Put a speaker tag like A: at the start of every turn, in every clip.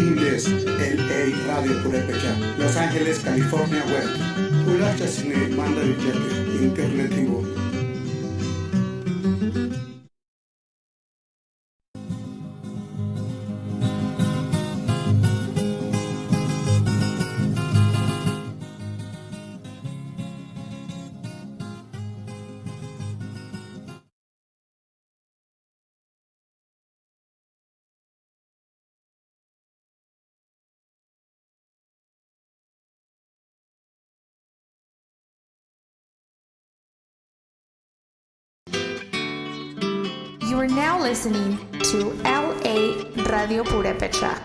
A: Inglés, LA Radio Purépecha, Los Ángeles, California Web. Ulacha Cine Manda Villete, Internet Vivo.
B: You are now listening to LA Radio Purépecha.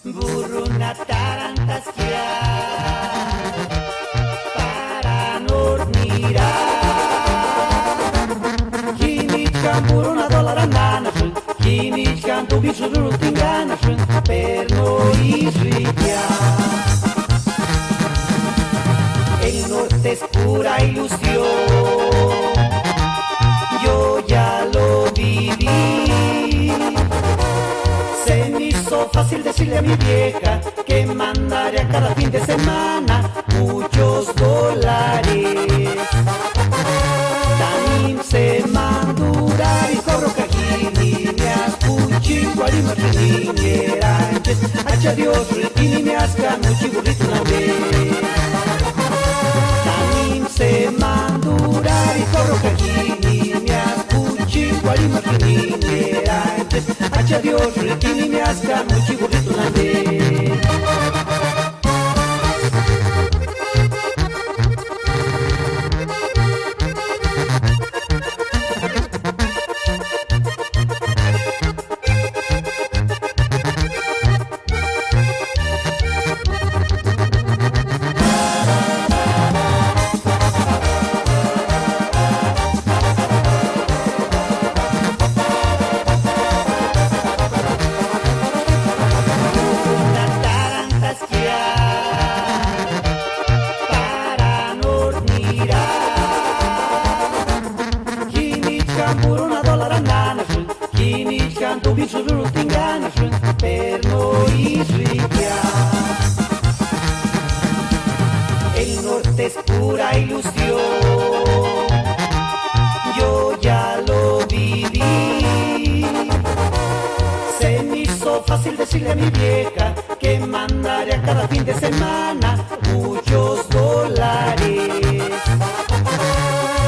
C: Burruna tarantasquia para dormirá. Kinichkan burruna dolarananashun, kinichkan tu bisurutinganashun, perno isritia. El norte es pura ilusión, yo ya lo viví. Se me hizo fácil decirle a mi vieja que mandaría cada fin de semana muchos dólares. También se mandurar y corro cajini, me ascuchi, guarima niñeranches, hacha Dios, ritini, me ascano, chiburrito una vez. También se mandurar y corro cajini, me ascuchi, guarima niñeranches, hacha Dios, ritini, me ascano, chiburrito una vez. El norte es pura ilusión, yo ya lo viví. Se me hizo fácil decirle a mi vieja que mandaría cada fin de semana muchos dólares.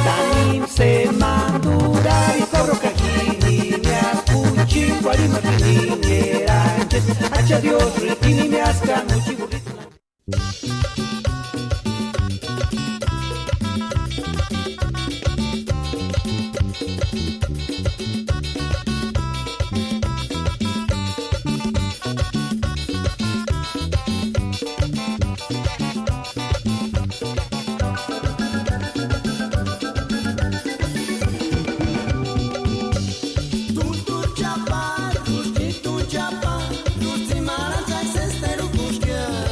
C: También se mandurar y corro cajini, me ascuchi, guarima niñeranches, hacha Dios, ritini, me ascano, chiburrito.
D: Tu chapa, tu chapa, tu timaranza, sesteru kushka.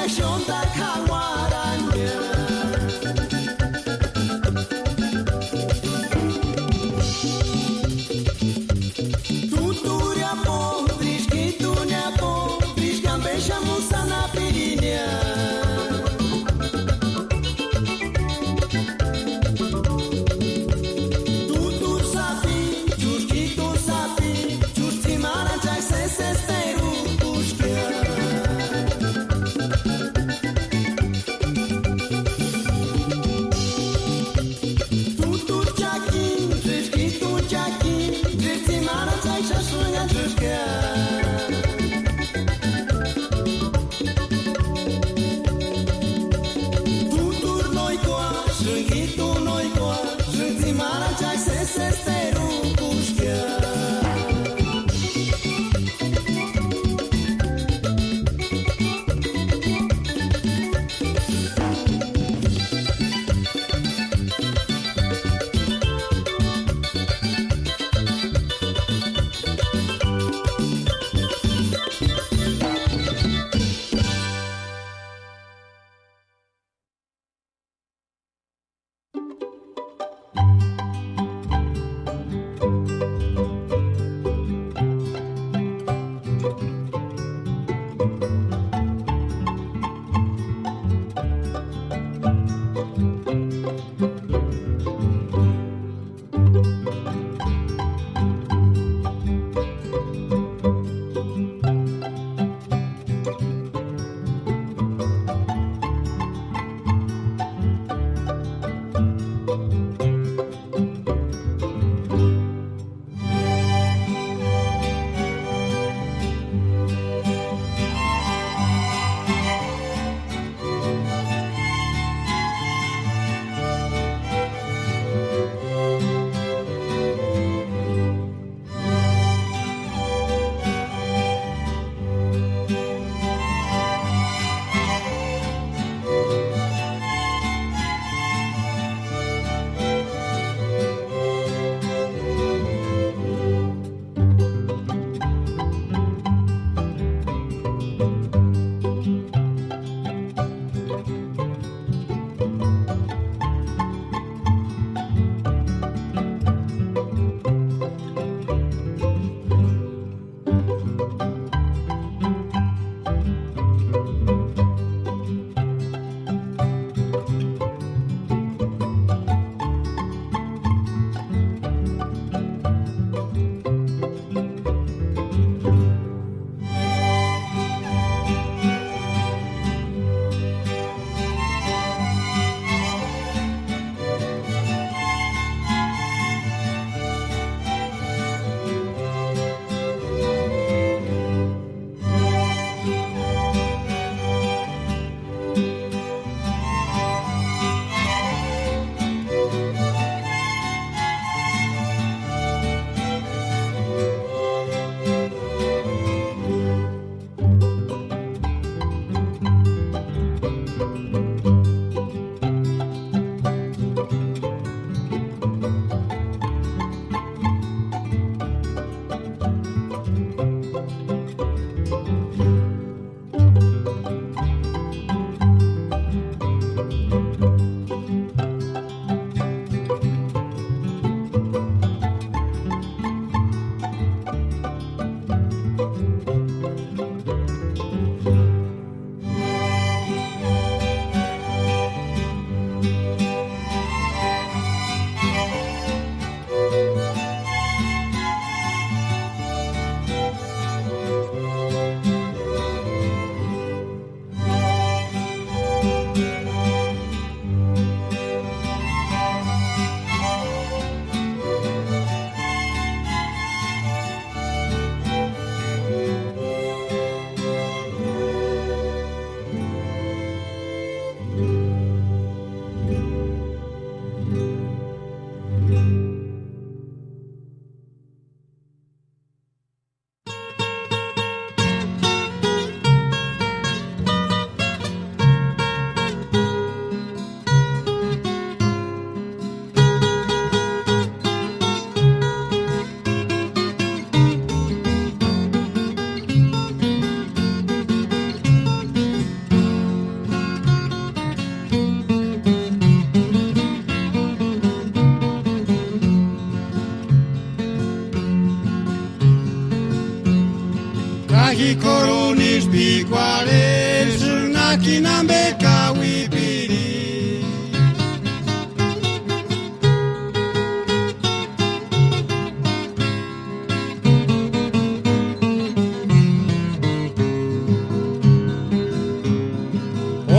C: shonta kawaranya. Tuturia pondris, kitunia pondris, gambeja musana pirinia. Tutur sapi, churquito sapi, churtimara jai se steru pushkia.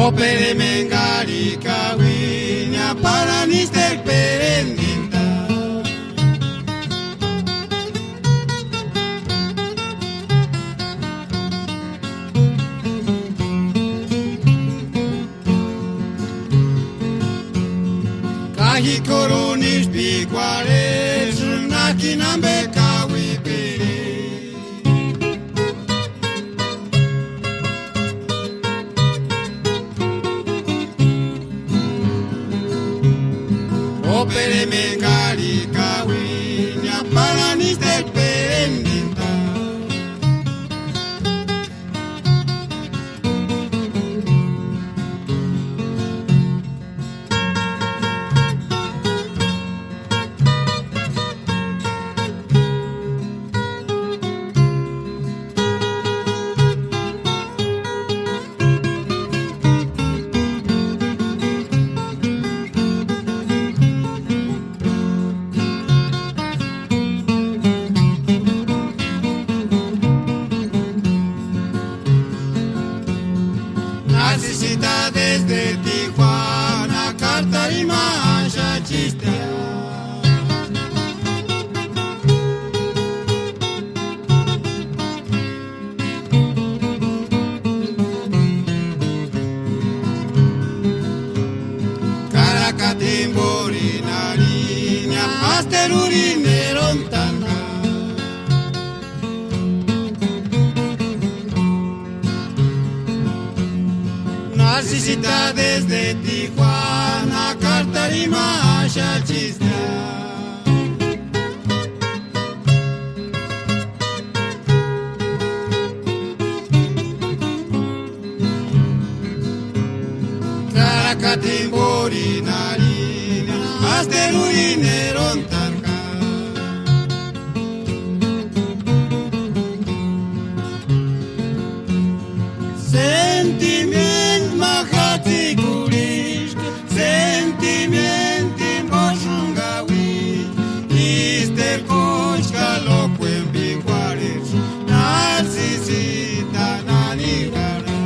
D: Opere mengari kawinya para nistek perendinta. Kahi koronis biguares nakinambe kawi pere. Opere mengari kawinya para nistek perendinta. Necesita desde Tijuana, Carta y Mancha Chistea. Caracatimbori nariña, asterurineron tanga. Necesita desde Tijuana, Carta y Mancha Chistea. Caracatimbori nariña, asterurineron tanga. Sentiment mahati kurish, sentiment moshungawi, ister koshka loquen biguares, nazisita nanigara.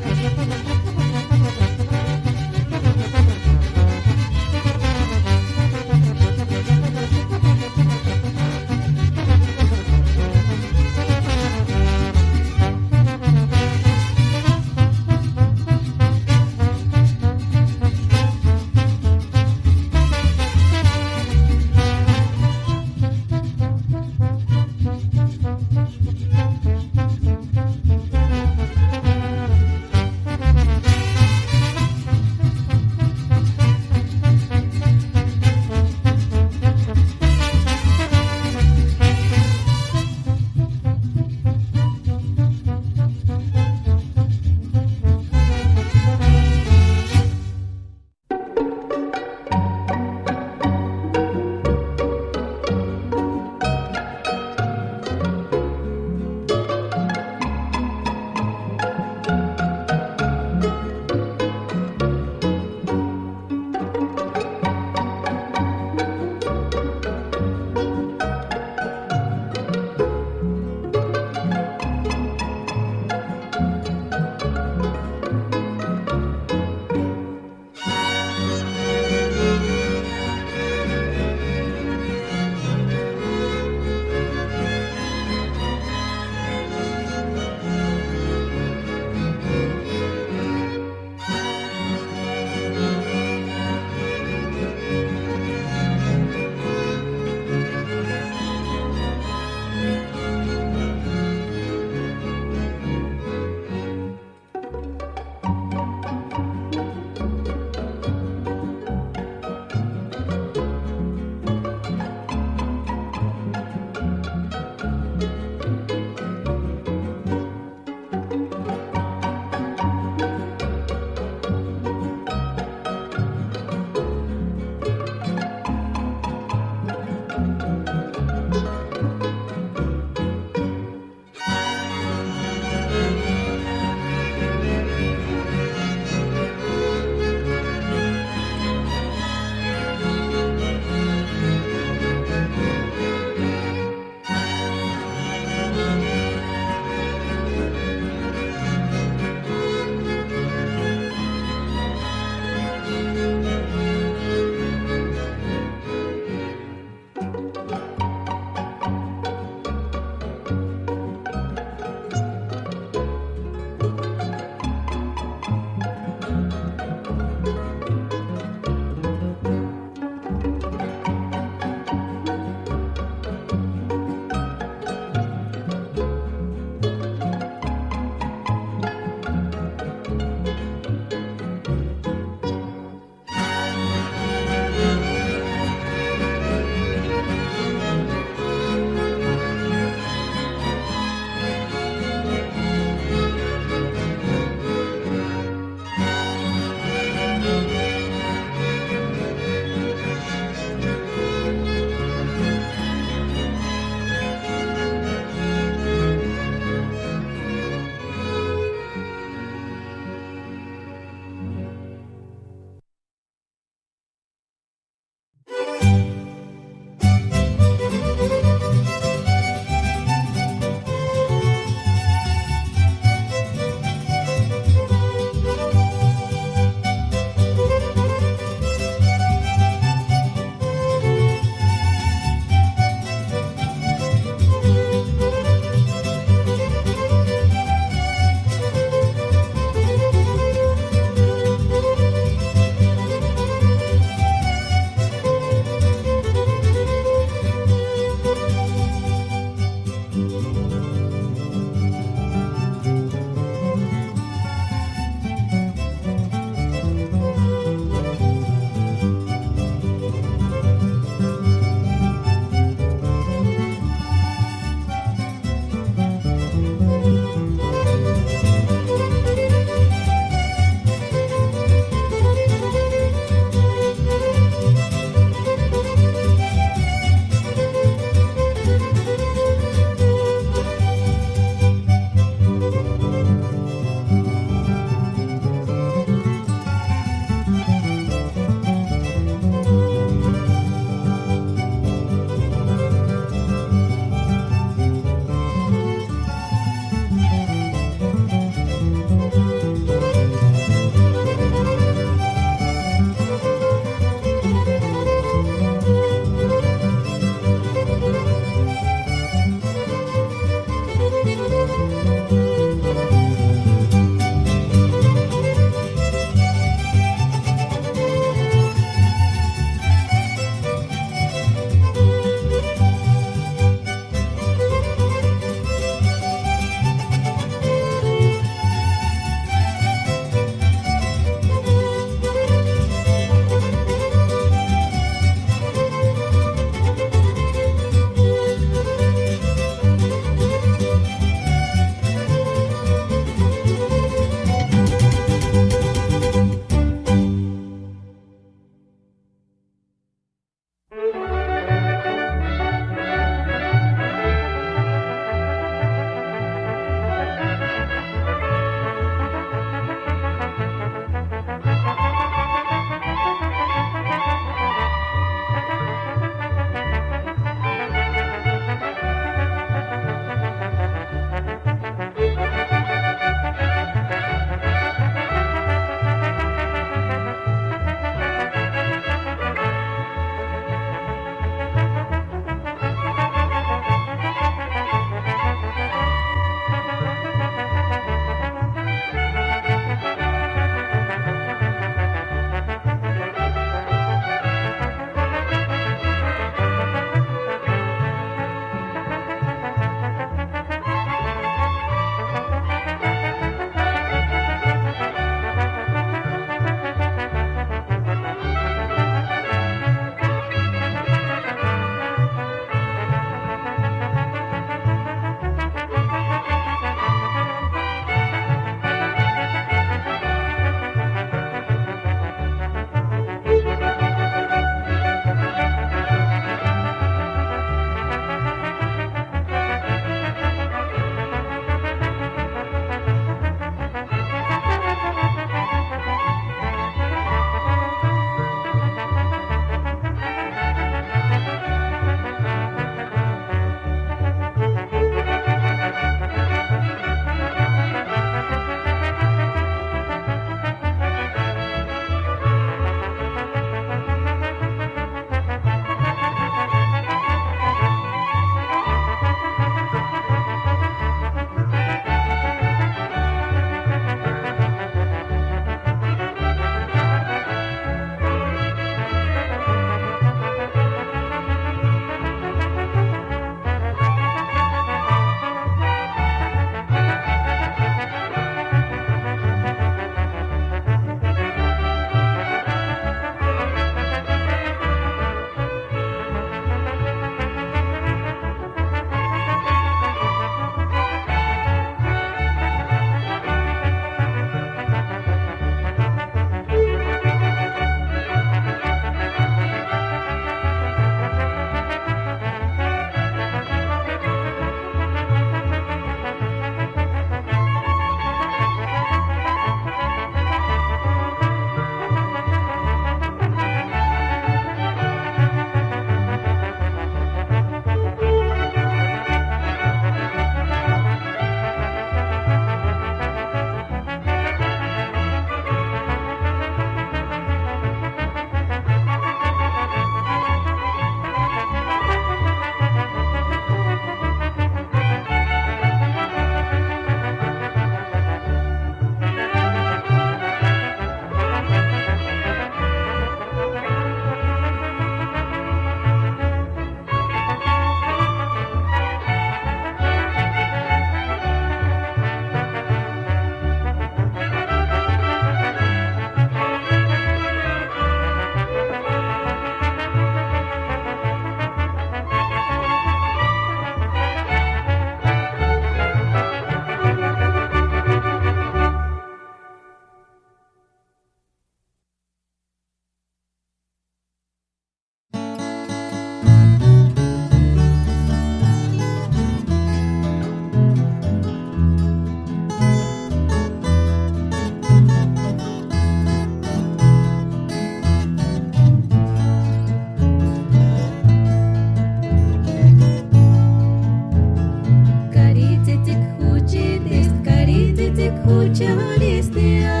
E: escucharistia.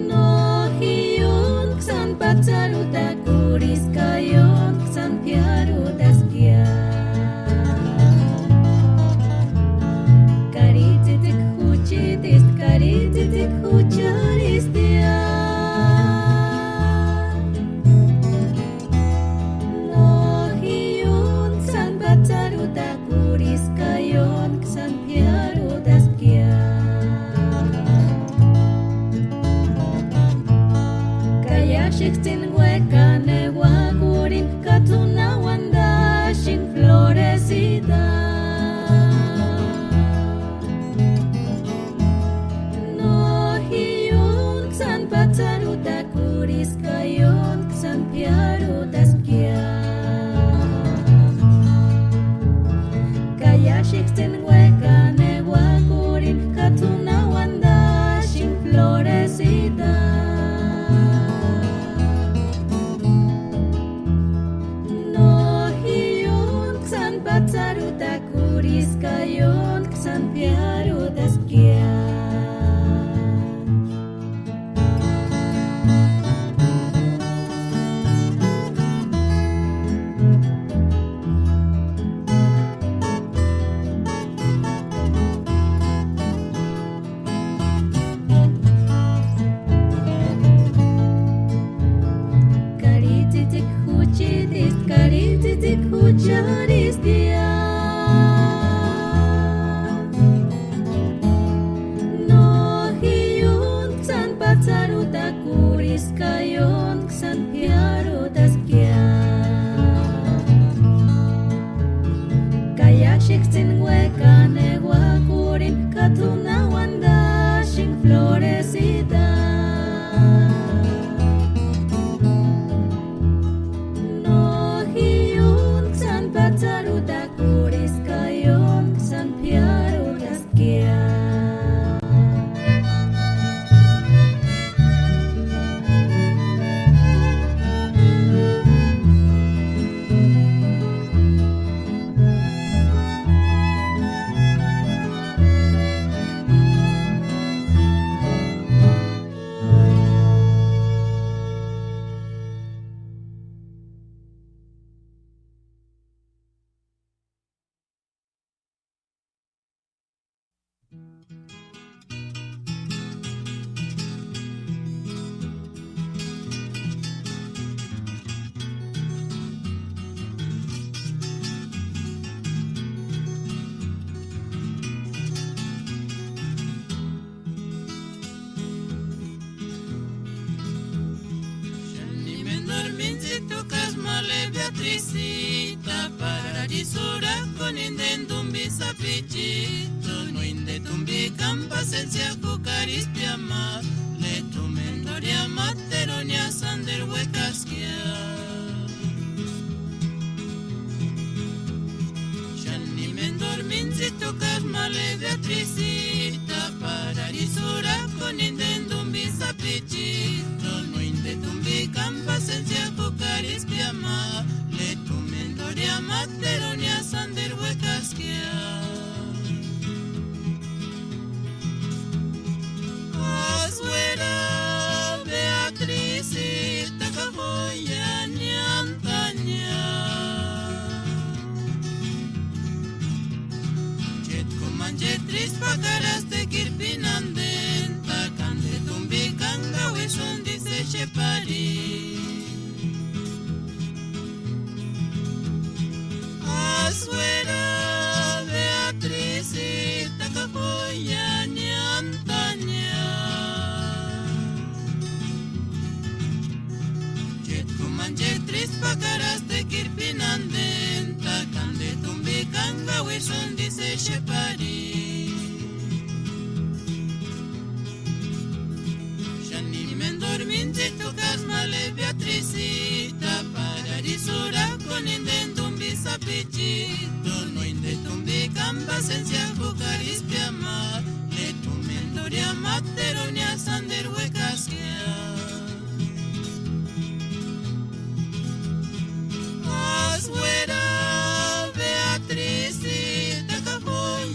E: No hiyun ksan patsaruta kuris kayon ksan piarutaskia. Karititik huchitist karititik hucharistia. Shixtin hueca neguacurin catuna wanda shin florecida. No hiyun san patsaruta kuris kayon san piarutaskia. Kaya shixtin hueca neguacurin catuna wanda shin florecida. Patsaruta kuris kayon ksan piarutaskia. Karititik huchitist karititik hucharistia. No hiyun ksan patsaruta kuris kayon ksan piarutaskia. Kaya shixtin hueca neguacurin catuna wanda shin florecida. No hiyun ksan patsaruta kuris kayon ksan piarutaskia.
D: Beatricita para risura con indendum bisapichito no indetum bicam pasencia cucaris piama le tumendoria materonia sander huecasquia Shani mendormincito casmale Beatricita para risura con indendum bisapichito no indetum bicam pasencia cucaris piama Materonia sander huecasquia Azuera Beatricita cajoya niantaña Jet comanjetris pacaras de kirpinandenta Cande tumbi canga hueson dice chepari Azuera Beatricita cajoya niantaña Jet comanjetris pacaras de kirpinandenta Cande tumbi canga hueson dice chepari Shani mendormincito casmale Beatricita para risura con indendum bisapichito no indetum bicam pasencia cucaris piama le tumendoria materonia sander huecasquia Azuera Beatricita cajoya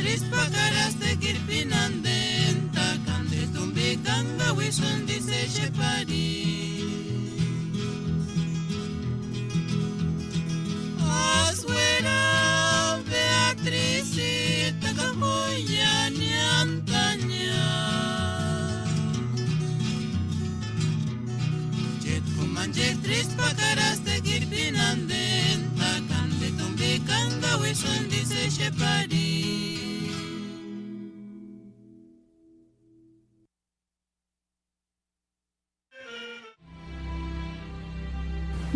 D: trispa caraste kirpinandenta Kande tumbi ganga wishun dice shepari Aswera Beatricita kahoya ni antanya Jet kumanjek trispa caraste kirpinandenta Kande tumbi ganga wishun dice shepari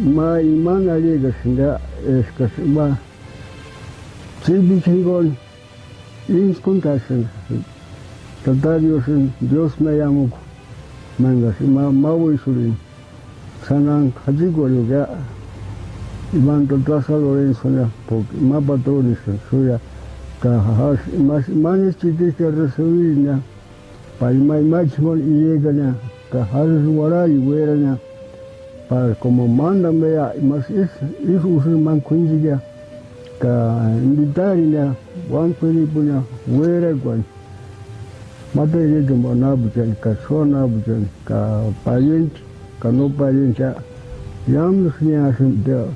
F: Ma imana llegasinda escasima Chibichingon inskuntasen Tatariusen Dios me llamo Mangas Maui Sanan Hajigolo ya Iban Totasa Lorenzo porque más patrones suya Cajas más manes chiquitas que recibir para el máximo y llegan Cajas Guara y Huera para como mandan vea más es usan man kunjiga ka inditaria wan kuni punya wera kwan mata ye jumbo na bujan ka sona bujan ka payent ka no payent ya yam nya sin de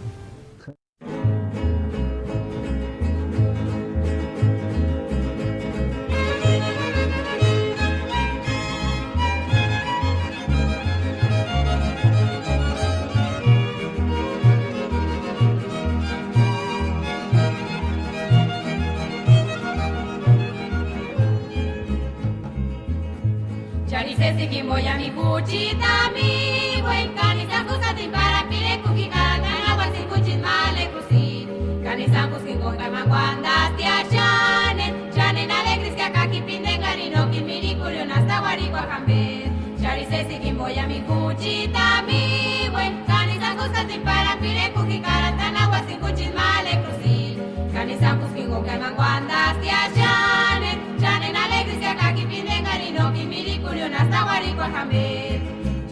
E: Voy mi cuchita mi buen canizan cusatin para pile cuki carana guasin cuchit male crucin canizan cuskin con camanguandas tia chanen alegris que acá ki pinde carino ki miriculio hasta guaricua cambe chari se sikin voy a mi cuchita mi buen canizan cusatin para pile cuki carana guasin cuchit male crucin canizan cuskin con camanguandas tia chanen alegris que acá ki pinde carino ki miriculio hasta guaricua cambe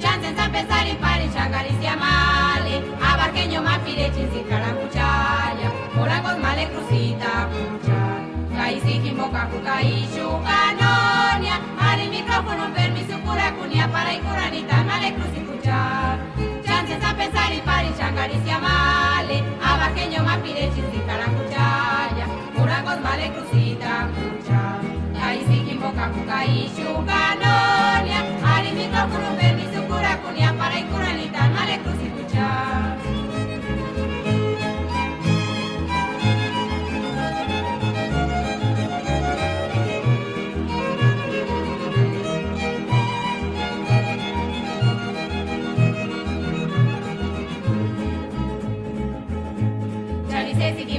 E: chansen san pensar en pari changaricia male abarqueño mapire chinsin caramuchaya morangos male crucita pucha caisi kimboka kukai shukanonia ari micrófono permiso cura cunia para icuranita male crucin pucha chansen san pensar en pari changaricia male abarqueño mapire chinsin caramuchaya morangos male crucita pucha caisi kimboka kukai shukanonia ari micrófono permiso cura cunia para icuranita male crucin pucha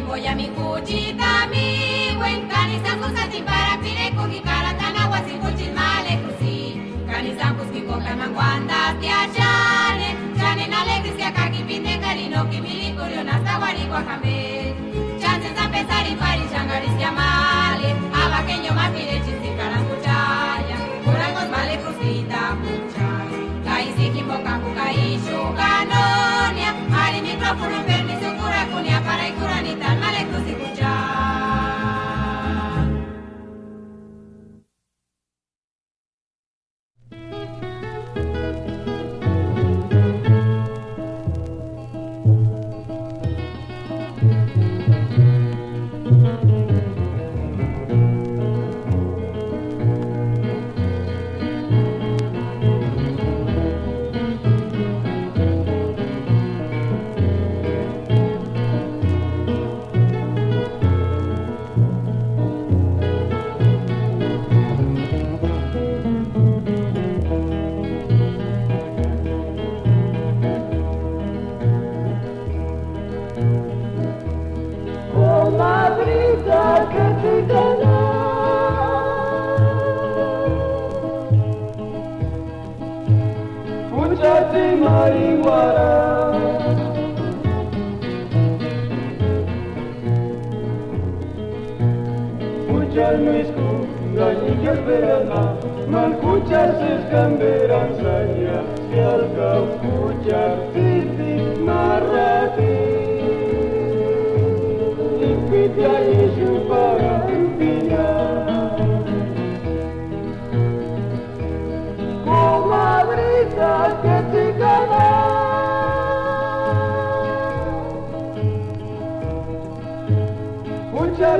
E: voy a mi cuchita mi buen canizan cusatin para pire cuki caratan agua sin cuchis male cruci canizan cuskin con camanguandas tia chanen alegres que acá ki pinde carino ki miriculio hasta guaricua jambe chansen san pensar y pari changaristia male abaqueño más pire chinsin carancuchaya curangos male crucita pucha caisi kimboka kukai shukanonia ari micrófono permiso cura cunia para icuranita male cruci pucha
G: Para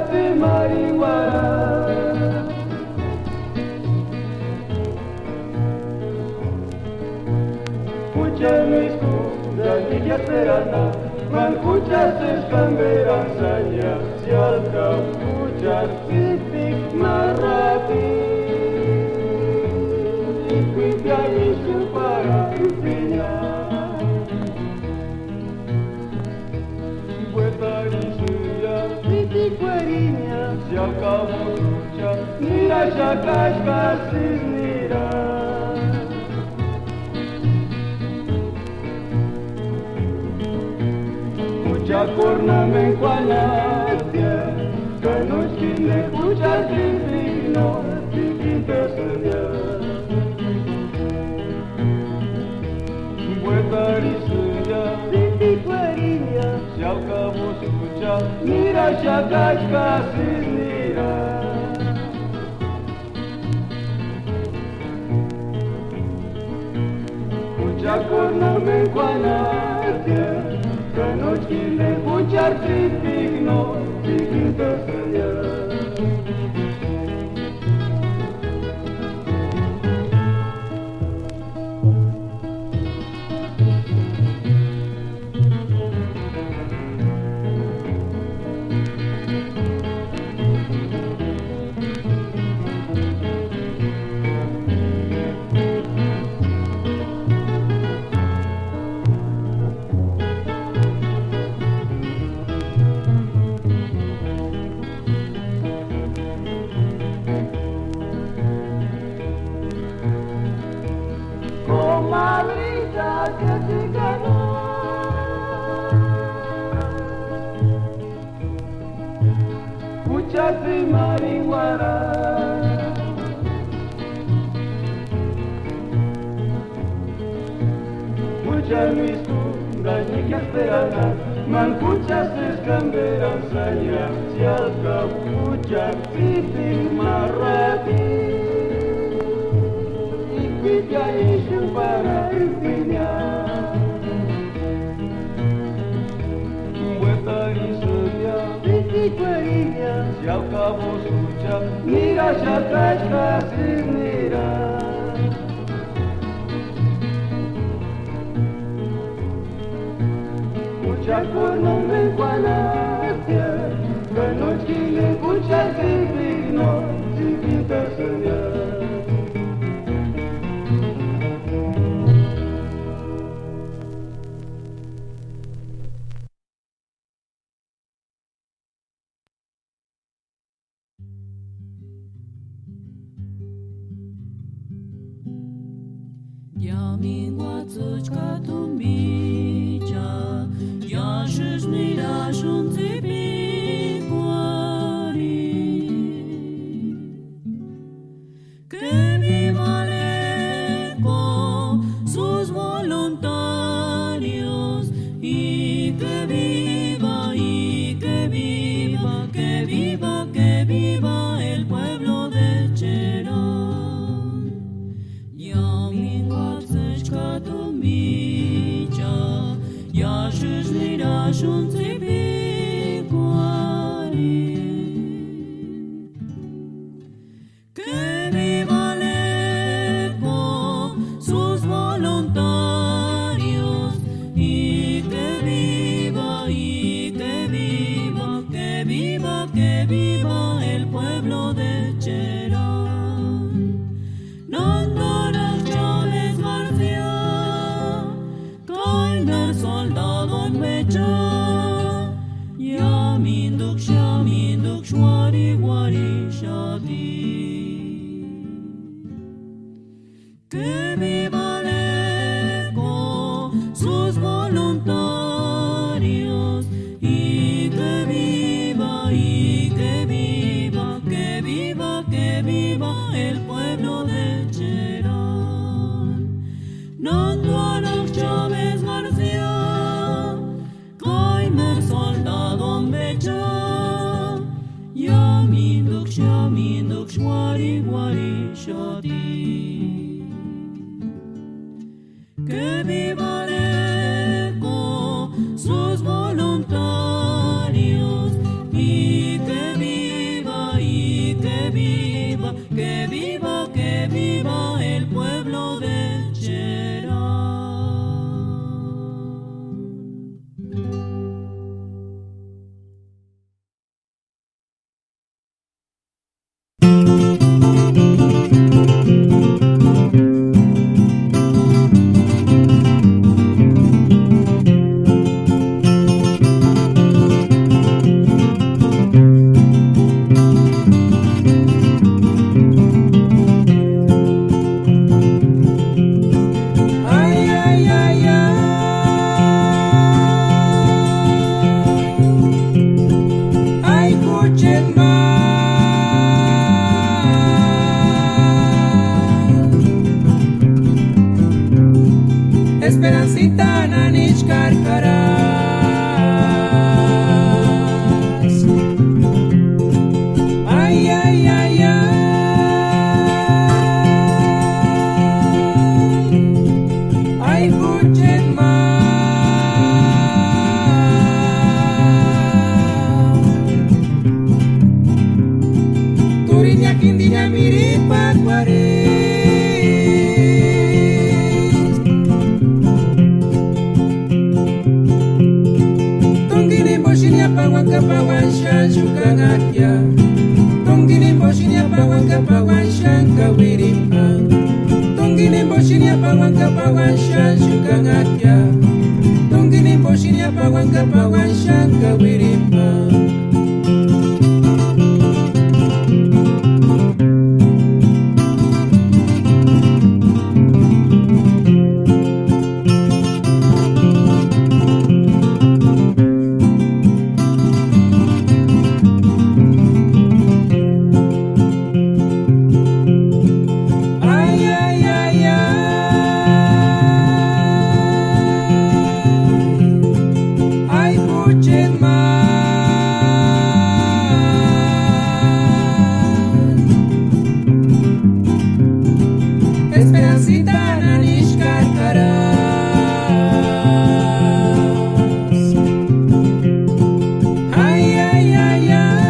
C: Puchasi marihuana. Pucha no escucha ni que esperana, man pucha se escamberanzaña, si alca pucha titik marati. Y cuida mi su para piña. Vuelta y suya, titik cueriña, si alca pucha, mira ya casca sin mirar. Pucha corna me encuanatia, que no esquile pucha signo, chiquita seña. Vuelta y suya, titi cueriña, si al cabo escucha, mira ya casca sin mirar. Pucha corna me encuanatia, que no quiere escuchar signo, chiquita señal. Comadrita que te ganó, puchasi marihuana. Pucha no escucha ni que esperana, man puchas escamberanzaña, si alca pucha titik marati. Pita y para piña. Vuelta y suya, titi cueriña, si al cabo escucha, mira ya casca sin mirar. Mucha corno me encuanatia, que no quiere escuchar signo, chiquita señal.
G: Mingua tsuchka tumbicha, ya shishmira shunzipi kwari. Que viva l'ECO, sus voluntarios, y que viva, que viva, que viva el pueblo de Cherán. Ya shishmira shunzipi kwari. Que viva l'ECO, sus voluntarios, y que viva, que viva el pueblo de Cherán. Nandara Chávez García, Kainer soldado en Mecha, Yaminduk Shwari Wari Shadi. Que viva l'ECO, sus voluntarios, y que viva, que viva el pueblo de Cherán. Nandara Chávez García,
C: Turinya kindinya mirip Aquarius. Tongkini boshinya pawan kapawan shan shukangatya. Tongkini boshinya pawan kapawan shan kawirimpang. Tongkini boshinya pawan kapawan shan shukangatya. Tongkini boshinya pawan kapawan shan kawirimpang. Esperancita nanish karkaras. Ay, ay, ay, ay.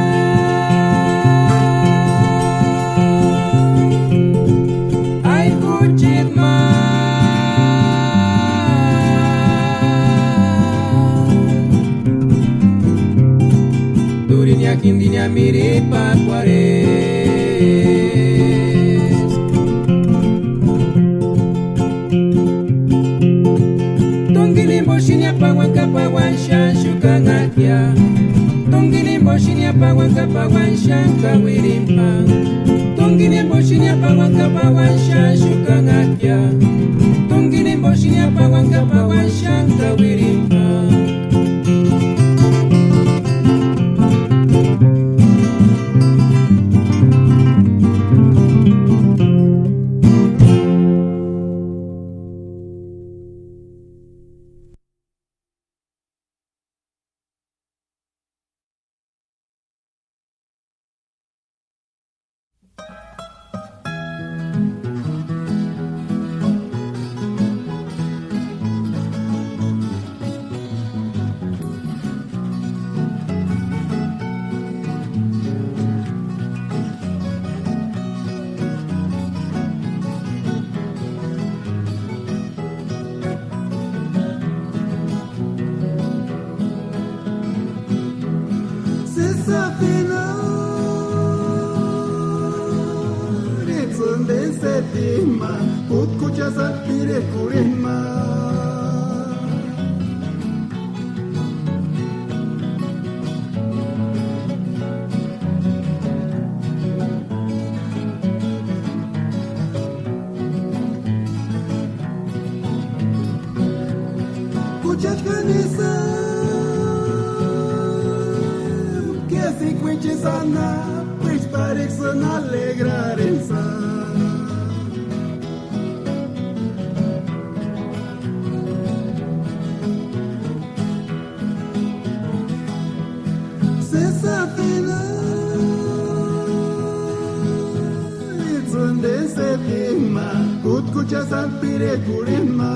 C: Ay, kuchit man. Durinya kindinya mirip Aquarius. Boshinya pawan kapawan shan shukangatya. Tongkini boshinya pawan kapawan shan kawirimpang. Tongkini boshinya pawan kapawan shan shukangatya. Tongkini boshinya pawan kapawan shan kawirimpang.
H: Sana, pues parece alegrar en se safina, it's donde se tima, kutkucha sampire kurima.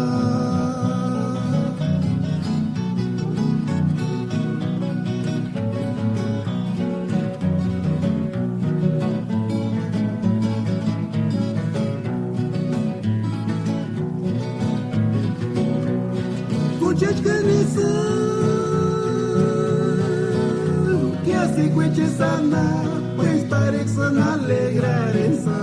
H: Que así cueche sana, pues parece alegrar esa.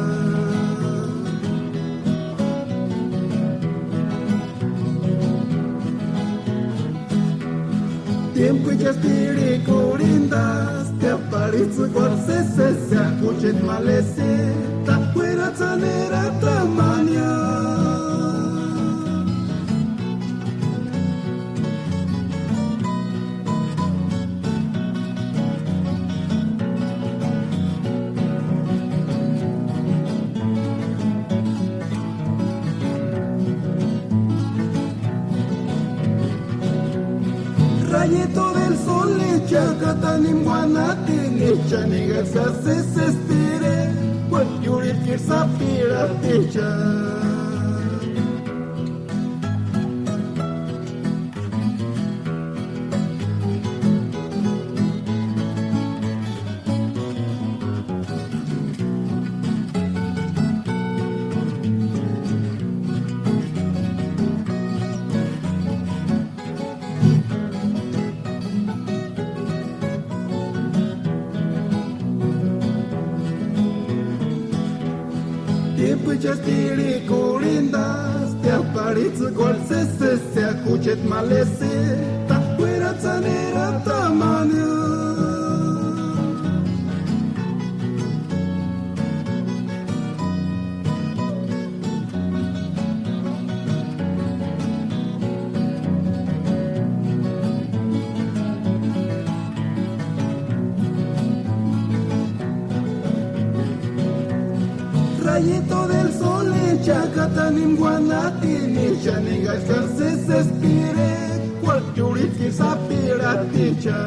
H: Tiempo y aspire corindas, te aparece cuarce se acuche malece, ta fuera tanera tamaña. Rayito del sol echa katanim guanate echa negarse se espere pues yurir que sapira techa. escuchas tiricurindas, te aparece cual se acuchet malese, ta fuera zanera tamaño. Rayito del sol chacatanim guanatini chaniga se espire cual yuriki sapira ticha.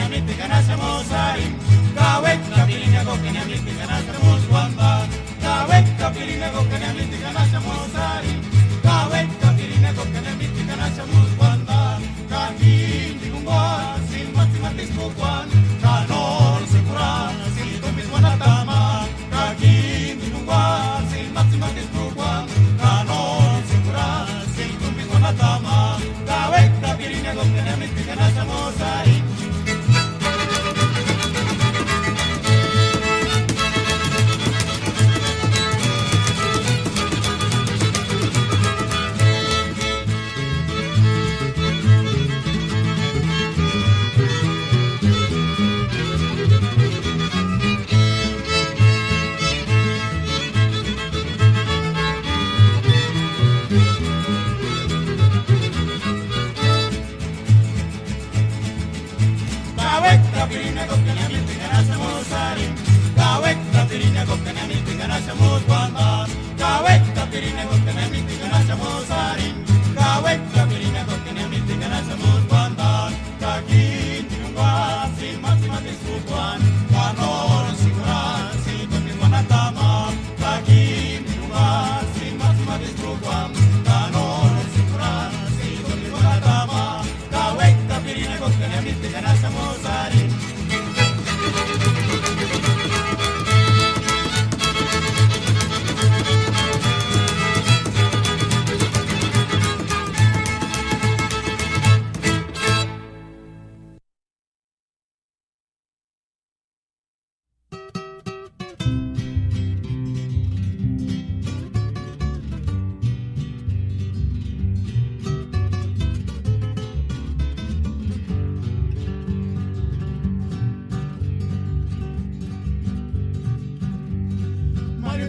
D: amiti ganasamos ahí. Kawek kapilinga kokene amiti ganasamos wamba. Kawek kapilinga kokene amiti ganasamos ahí. Kawek kapilinga kokene amiti ganasamos wamba. Kakin digumba sin matematis bukwan. Kanor sekuran sin tumpis wanatama. Kakin digumba sin matematis bukwan. Kanor sekuran sin tumpis wanatama. Kawek kapilinga kokene amiti ganasamos ahí.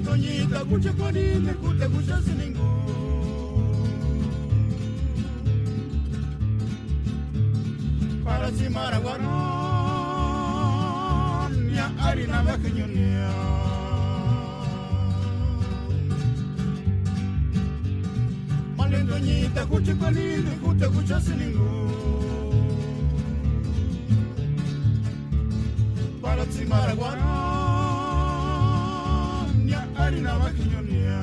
D: Toñita, escucha Juanita, escucha Siningo. Para Simara Guarón, ya harina bajeñonia. Malen Toñita, escucha Juanita, escucha Siningo. Para Simara Guarón. Harina bajeñonia.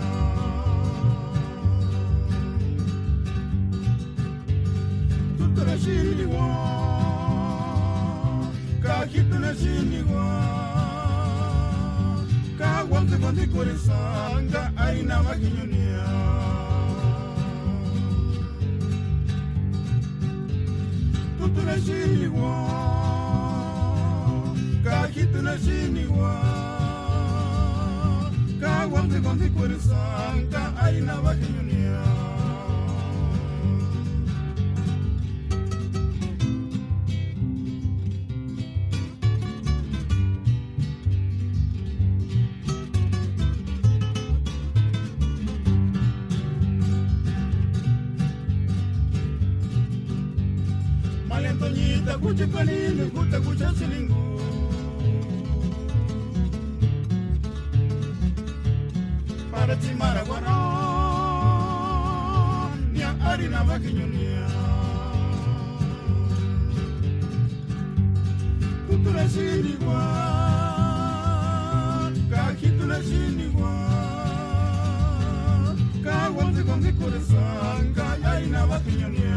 D: Tutto na shinigwa, kakitu na shinigwa, kawante kwante koresanga harina bajeñonia. Tutto na shinigwa, kakitu na shinigwa. Kawante kwante koresanga harina bajeñonia. Malentoñita, escucha Juanita, escucha Siningo. Para Chimara Guarón, ni harina bajeñonia. Cultura sinigua, cajitula sinigua, caguante con mi corazón, harina bajeñonia.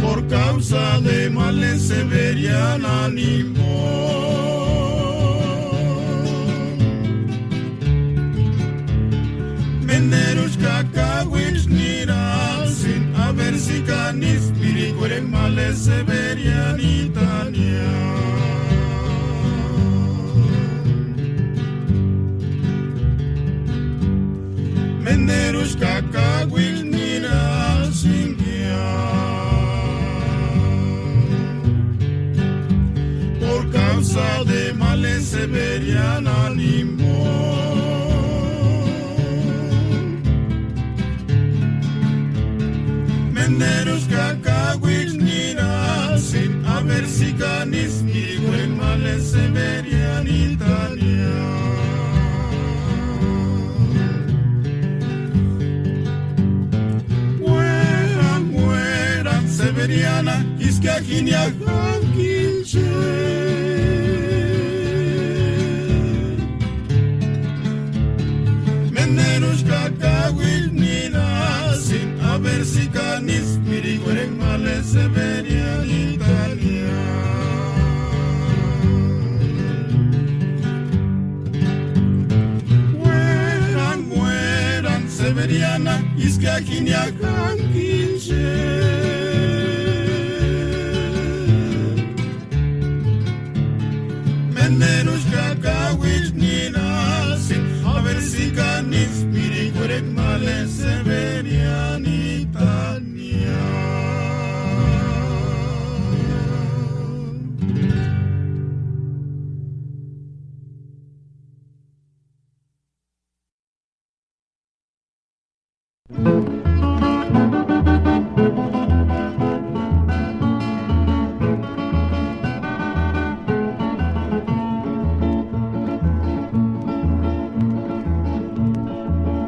D: Por causa de males severian ánimo, menderos cacahuich nira sin haber si canis piricueren males severian itania. Menderos cacahuich Severiana, Iskahinia Hankilche. Meneros Kakawil Ninasin, a ver si canis, Mirigueren Male Severian Italia. Mueran Severiana, Iskahinia Hankilche. Meneros Kakawil Ninasin, a ver si canis, Mirigueren Male Severian Italia.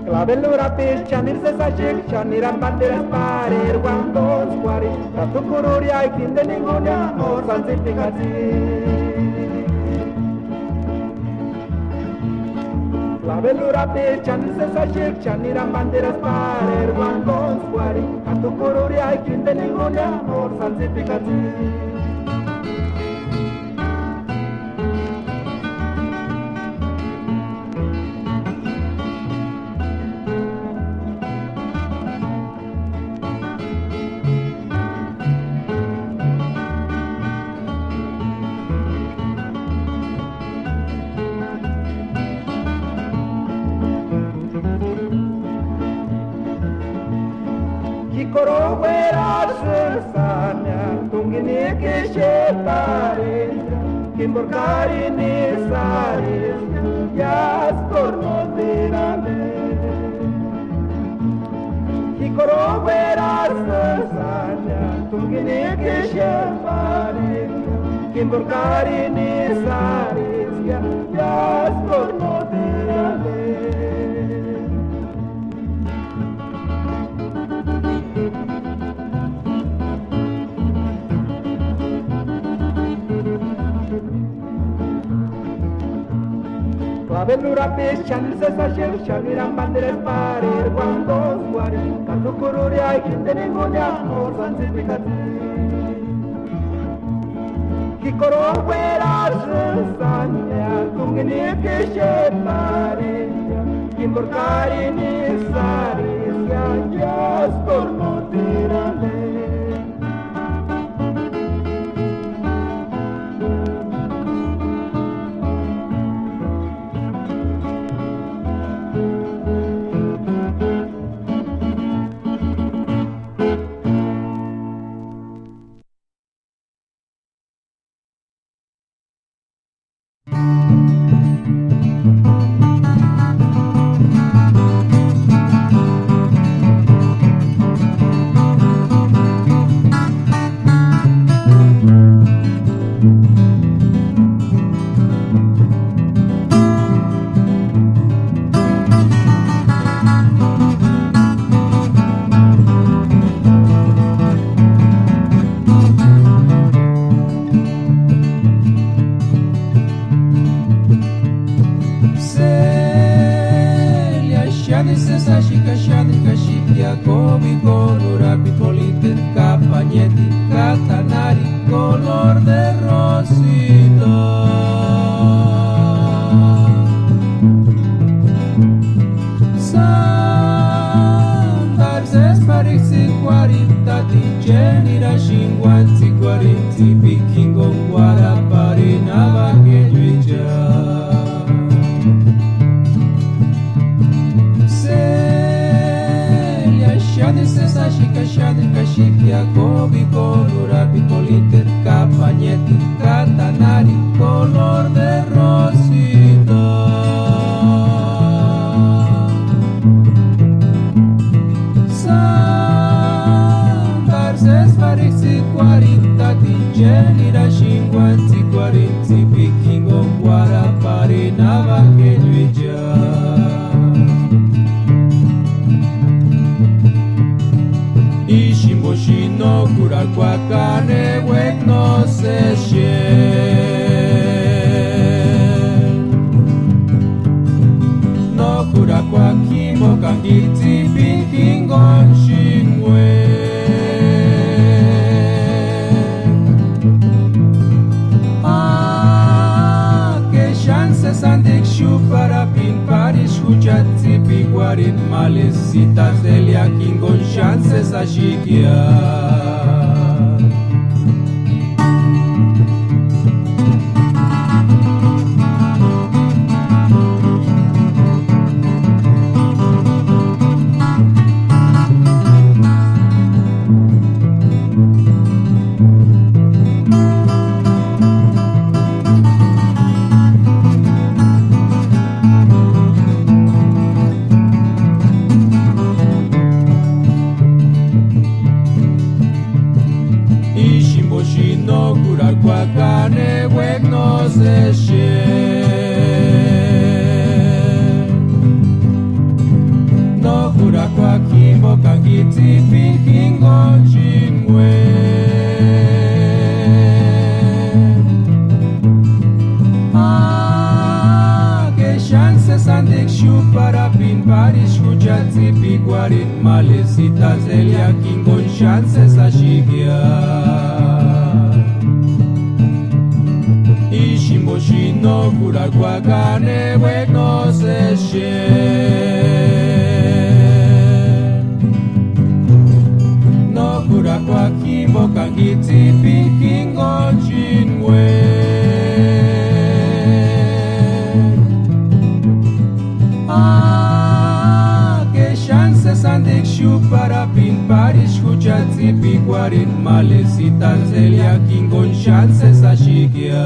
C: Clavelura pil chanir se sajik chaniran banderas parir wandos kwari tatu kururi ai kinde ningunya o sansifikasi. Clavelura pil chanir se sajik chaniran banderas parir wandos kwari tatu kururi ai kinde ningunya o sansifikasi. Kimborgari nesaris, yas cornoderame. Hikoro veras sanya, tungine que sheparis. Kimborgari nesaris, yas cornoderame. Clavelura pis chanil se sajir chaniran banderas parir wandos kwari tatu kururi ai kinde ningunya o sansifikasi. Kikoro veras sanya tungini que sheparis. Kimborgari nesaris, yas cornoderame.
I: Ishimboshi no Kurakwa se no cura kwakimo kangiti pinkingon shinwe que chances andik para pin paris hujati piguarin malecitas delia kingon chances ashikia no curar cuacane wek no se no cura cuaquimo kangiti pinkingon chingwe que chances andik para pin paris hujati piguarin malecitas delia kingon chances ashikia no cura guagane wek no se no cura guakimo kangiti pinkingon chinwe que chances andik para pin paris hujati piguarin malecitas delia kingon chances ashikia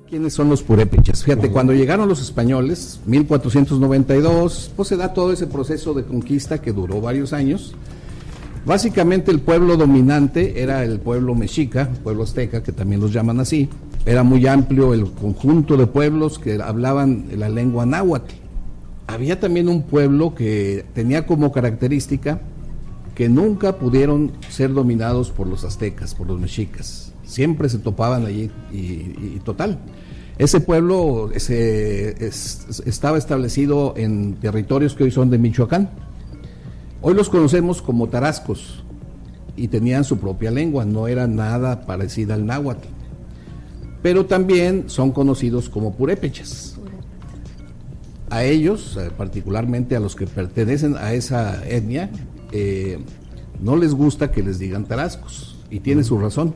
J: ¿Quiénes son los purépechas? Fíjate, cuando llegaron los españoles, 1492, pues se da todo ese proceso de conquista que duró varios años. Básicamente el pueblo dominante era el pueblo mexica, pueblo azteca, que también los llaman así. Era muy amplio el conjunto de pueblos que hablaban la lengua náhuatl. Había también un pueblo que tenía como característica que nunca pudieron ser dominados por los aztecas, por los mexicas. Siempre se topaban allí y total. Ese pueblo estaba establecido en territorios que hoy son de Michoacán. Hoy los conocemos como tarascos y tenían su propia lengua, no era nada parecida al náhuatl. Pero también son conocidos como purépechas. A ellos, particularmente a los que pertenecen a esa etnia, no les gusta que les digan tarascos, y tiene su razón.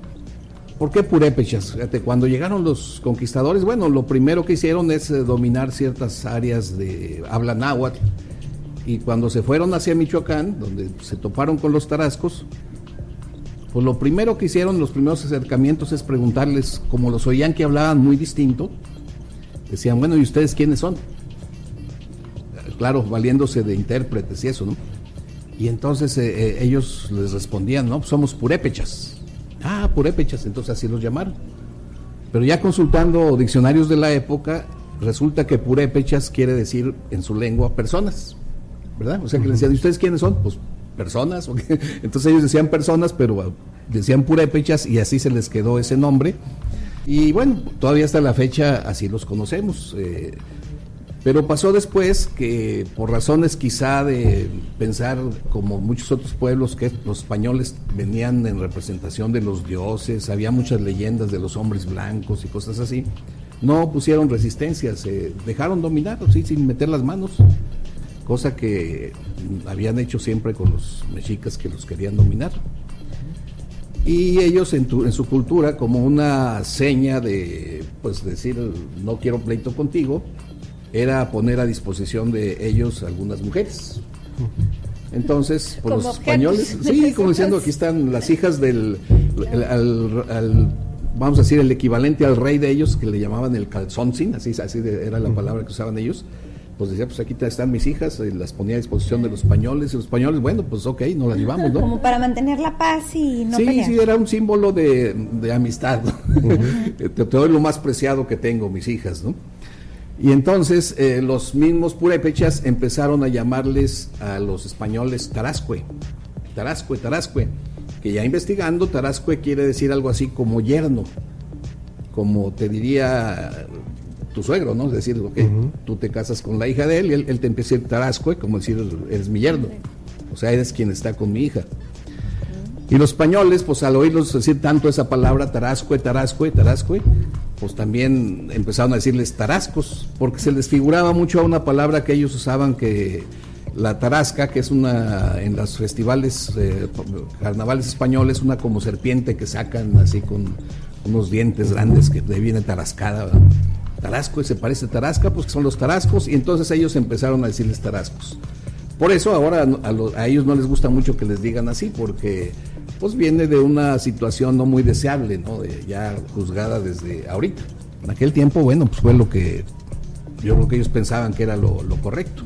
J: ¿Por qué purépechas? Fíjate, cuando llegaron los conquistadores, bueno, lo primero que hicieron es dominar ciertas áreas de habla náhuatl, y cuando se fueron hacia Michoacán, donde se toparon con los tarascos, pues lo primero que hicieron, los primeros acercamientos, es preguntarles, como los oían que hablaban muy distinto, decían, bueno, ¿y ustedes quiénes son? Claro, valiéndose de intérpretes y eso, ¿no? Y entonces ellos les respondían, no, somos purépechas. Ah, purépechas, entonces así los llamaron. Pero ya consultando diccionarios de la época, resulta que purépechas quiere decir en su lengua personas, ¿verdad? O sea que les decían, ¿y ustedes quiénes son? Pues personas. ¿Okay? Entonces ellos decían personas, pero decían purépechas y así se les quedó ese nombre. Y bueno, todavía hasta la fecha así los conocemos. Pero pasó después que, por razones quizá de pensar, como muchos otros pueblos, que los españoles venían en representación de los dioses, había muchas leyendas de los hombres blancos y cosas así, no pusieron resistencia, se dejaron dominar, sí, sin meter las manos, cosa que habían hecho siempre con los mexicas que los querían dominar. Y ellos en su cultura, como una seña de, pues, decir, no quiero pleito contigo, era poner a disposición de ellos algunas mujeres. Entonces, pues los españoles, sí, como diciendo, aquí están las hijas del, vamos a decir, el equivalente al rey de ellos, que le llamaban el calzoncín, así era la palabra que usaban ellos. Pues decía, pues aquí están mis hijas, las ponía a disposición de los españoles, y los españoles, bueno, pues ok, nos las llevamos, ¿no?
K: Como para mantener la paz y no pelear.
J: Sí, era un símbolo de amistad, ¿no? Te doy lo más preciado que tengo, mis hijas, ¿no? Y entonces los mismos purépechas empezaron a llamarles a los españoles Tarascue, que ya investigando, Tarascue quiere decir algo así como yerno, como te diría tu suegro, ¿no? Es decir, okay, tú te casas con la hija de él y él te empieza a decir Tarascue, como decir, eres mi yerno, o sea, eres quien está con mi hija. Y los españoles, pues al oírlos decir tanto esa palabra, Tarascue, pues también empezaron a decirles tarascos, porque se les figuraba mucho a una palabra que ellos usaban, que la tarasca, que es en los festivales, carnavales españoles, una como serpiente que sacan así con unos dientes grandes que viene tarascada, ¿verdad? Tarasco, y se parece a tarasca, pues que son los tarascos, y entonces ellos empezaron a decirles tarascos. Por eso ahora a ellos no les gusta mucho que les digan así, porque pues viene de una situación no muy deseable, ¿no? Ya juzgada desde ahorita. En aquel tiempo, bueno, pues fue lo que yo creo que ellos pensaban que era lo correcto.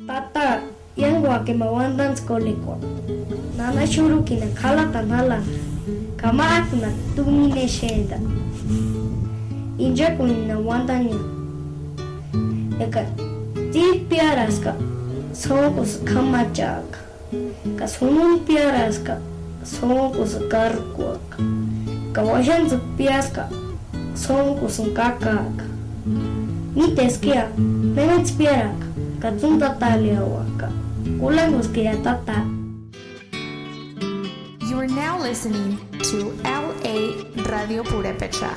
L: Tata, yang wake mawandan skoliko. Nana shuru kina kala tanala. Kama aku na tumine sheda. Inja kunina wandanya. Eka, ti piaras ka. Songkus kamajak. Ka sunun piaras ka. Songkus karkuak. Ka wajan zu pias ka. Songkus kakak. Mites kia, mengat piarak. Katsun tatalia waka. Kulang uskia tata.
B: You are now listening to LA Radio Purepecha.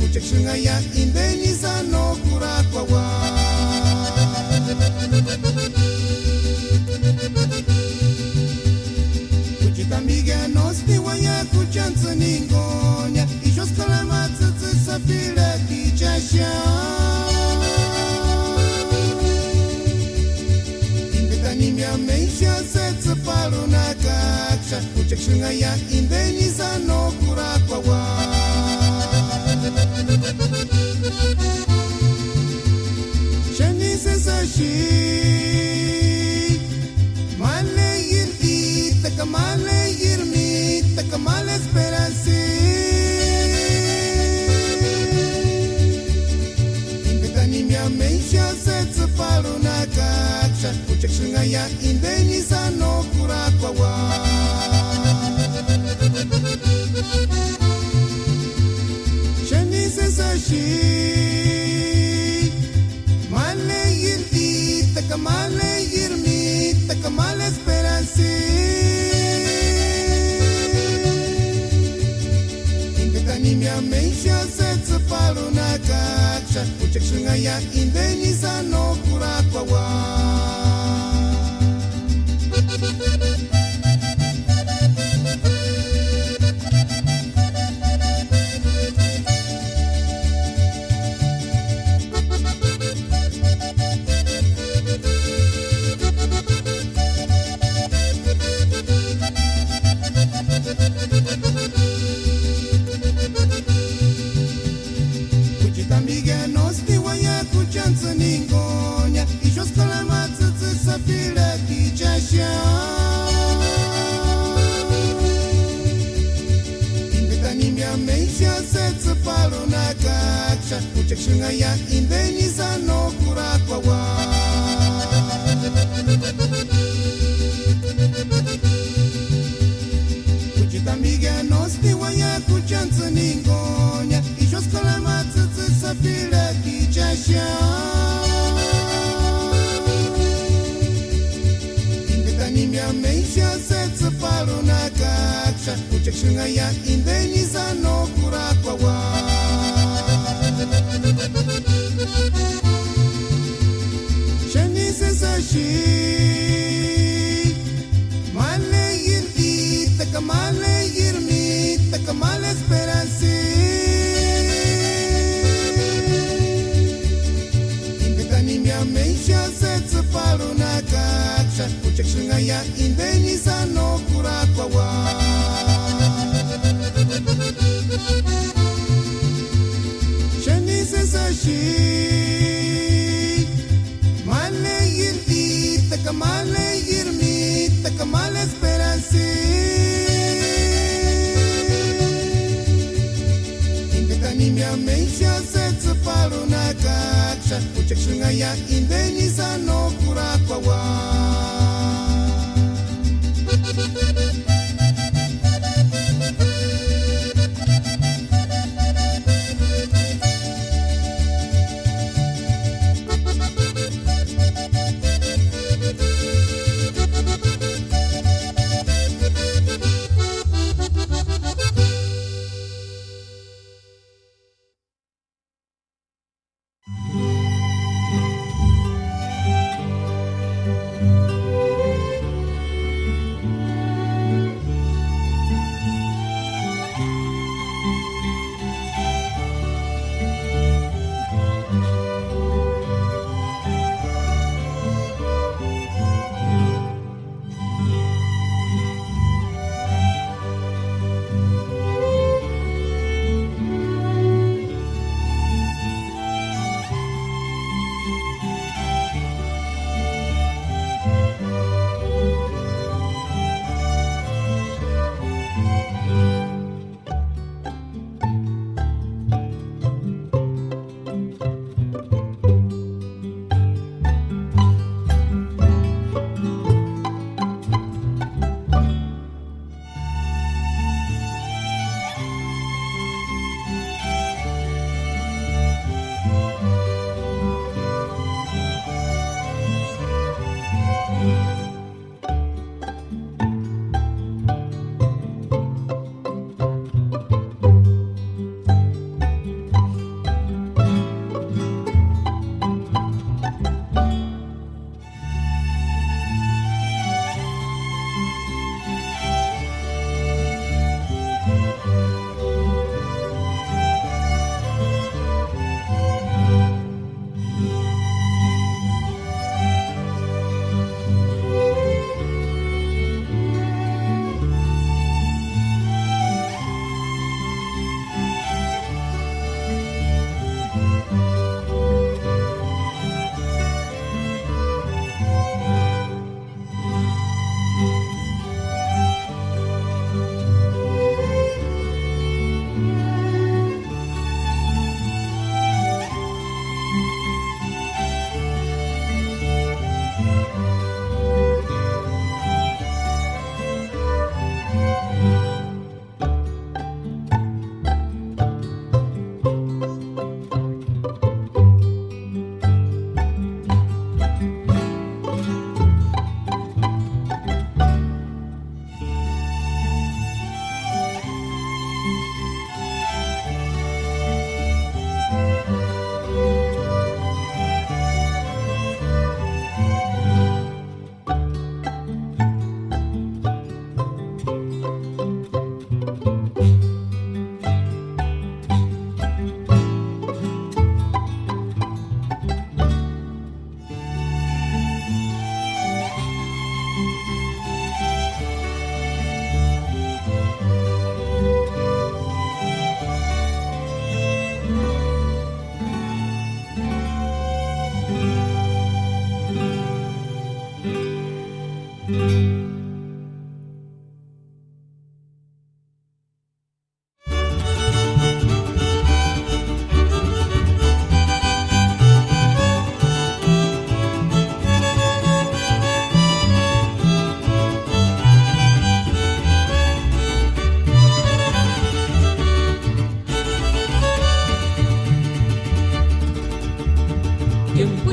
H: Uchekshinga ya indeni za no kurakwa wa kuchekshingaya indenisa no kurakwawa shenise sashi male yirdi takamale yirmi takamale esperansi indetani mia meisha setsa paluna kaksha kuchekshingaya indenisa no kurakwawa shenise sashi male yirdi takamale yirmi takamale esperansi indetani mia meisha setsa paluna kaksha kuchekshingaya indenisa no kurakwawa ningonya ishoskola matsatsi sapila kichasha indetani mia meisha setsa paluna kaksha kuchekshingaya indenisa no kurakwawa kuchitamiga nosti waya kuchansa ningonya ishoskola matsatsi sapila kichasha indetani meisha setsa paluna kaksha kuchekshingaya indenisa no kurakwawa shenise sashi male yirdi takamale yirmi takamale esperansi indetani mia meisha setsa paluna kaksha kuchekshingaya indenisa no kurakwawa shenise sashi male yirdi takamale yirmi takamale esperansi indetani mia meisha setsa paluna kaksha kuchekshingaya indenisa no kurakwawa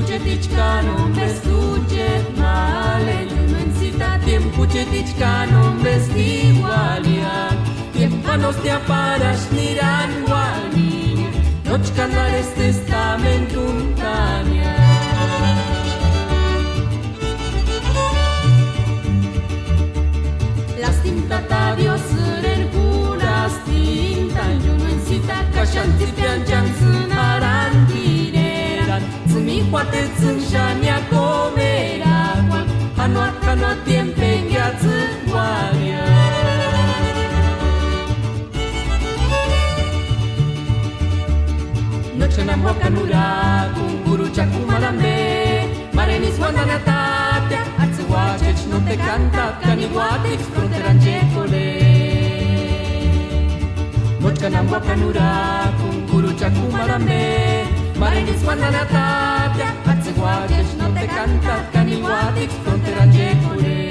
G: cetichka non bestucet male, iumensita tiempo cetichka non bestigualian, tiempanos te aparas niran gualmin, nochcanales testamentum tania. Las tintata Dios en puras tinta, iumensita kashanti pianchan sunaran tineran, tsumi huate tsunshania comera guan, hanua tiempengia tsuguaria. Nochenan wakanura, kunguru chakumalambe, marenis wandanatatia, atsuwachech no te canta, caniguatix fronteran jekole. Nochenan wakanura, kunguru chakumalambe, marenis wandanatatia, atsuwachech no te canta, caniguatix fronteran jekole.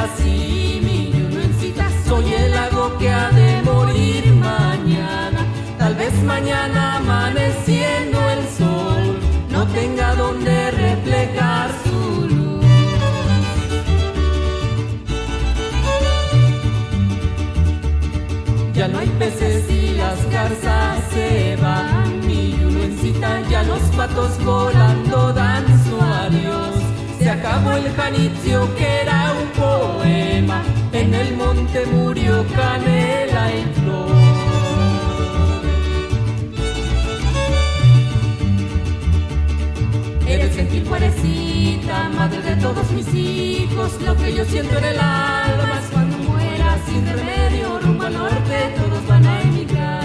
G: Así mi yunuencita, soy el lago que ha de morir mañana. Tal vez mañana amaneciendo el sol no tenga donde reflejar su luz. Ya no hay peces y las garzas se van, mi yunuencita, ya los patos volando dan su adiós. Se acabó el janitzio que era un poema, en el monte murió canela en flor. Eres gentil cuarecita, madre de todos mis hijos, lo que yo siento en el alma es cuando muera sin remedio, rumbo al norte todos van a emigrar.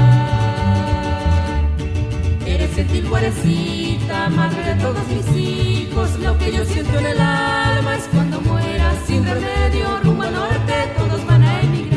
G: Eres gentil cuarecita, madre de todos mis hijos, lo que yo siento en el alma es cuando muera sin remedio, rumbo al norte todos van a emigrar.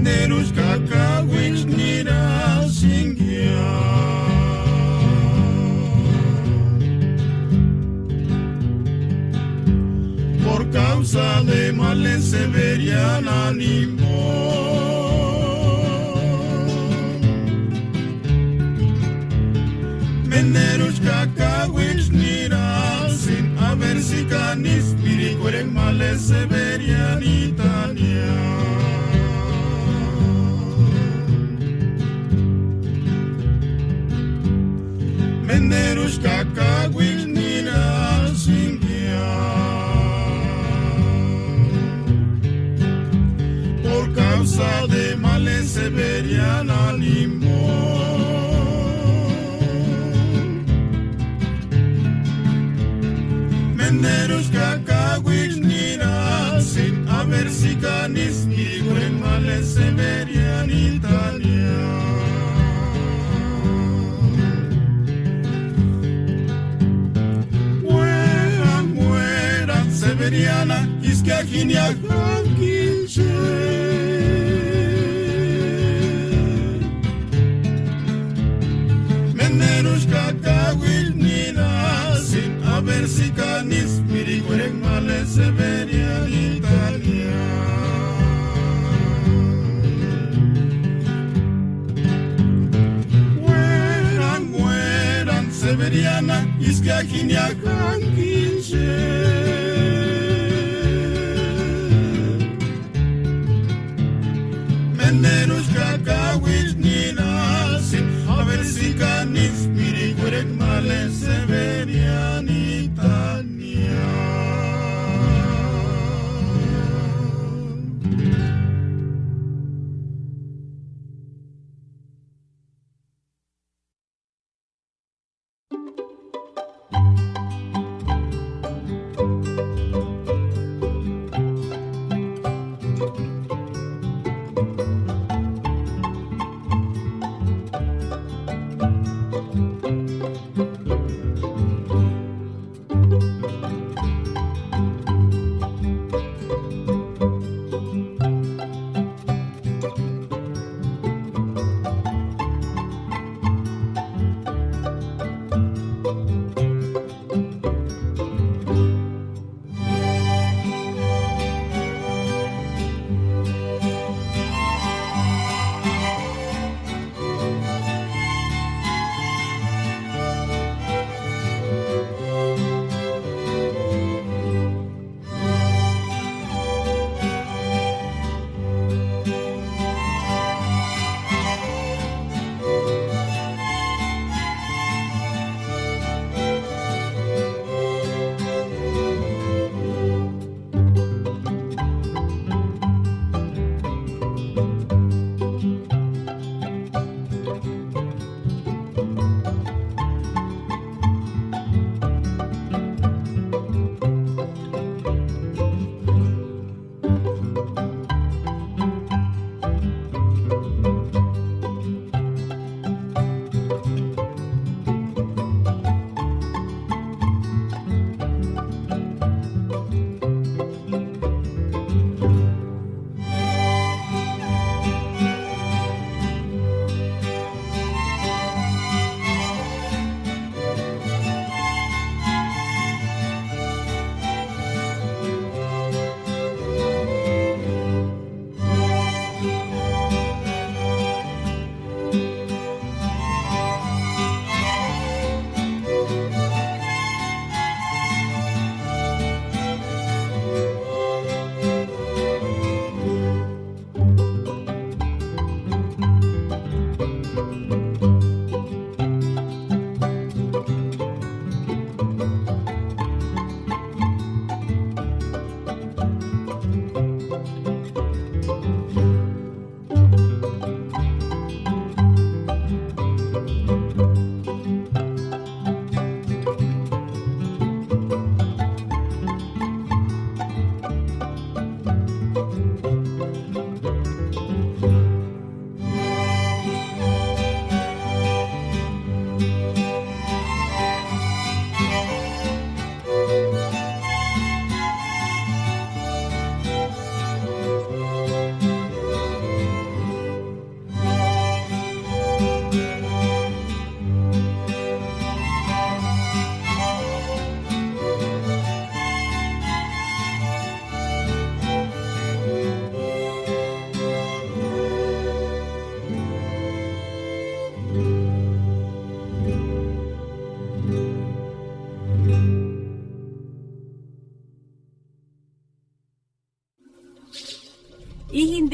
H: Menderus kakawich nira singia. Por causa de males se verían ánimo. Menderus kakawich nira sin haber si canis piricueren males se verían Italia. Menderus kakawich nira singia. Por causa de males se verían ánimo. Menderus kakawich nira sin haber si canis ni buen males se verían Italia. Mueran severiana isquiaginia hanquilche. Menderus kakawich nira sin haber si canis piricueren males se verían Italia. Mueran severiana isquiaginia hanquilche. Menderus kakawich nira sin haber si canis piricueren males se verían Italia.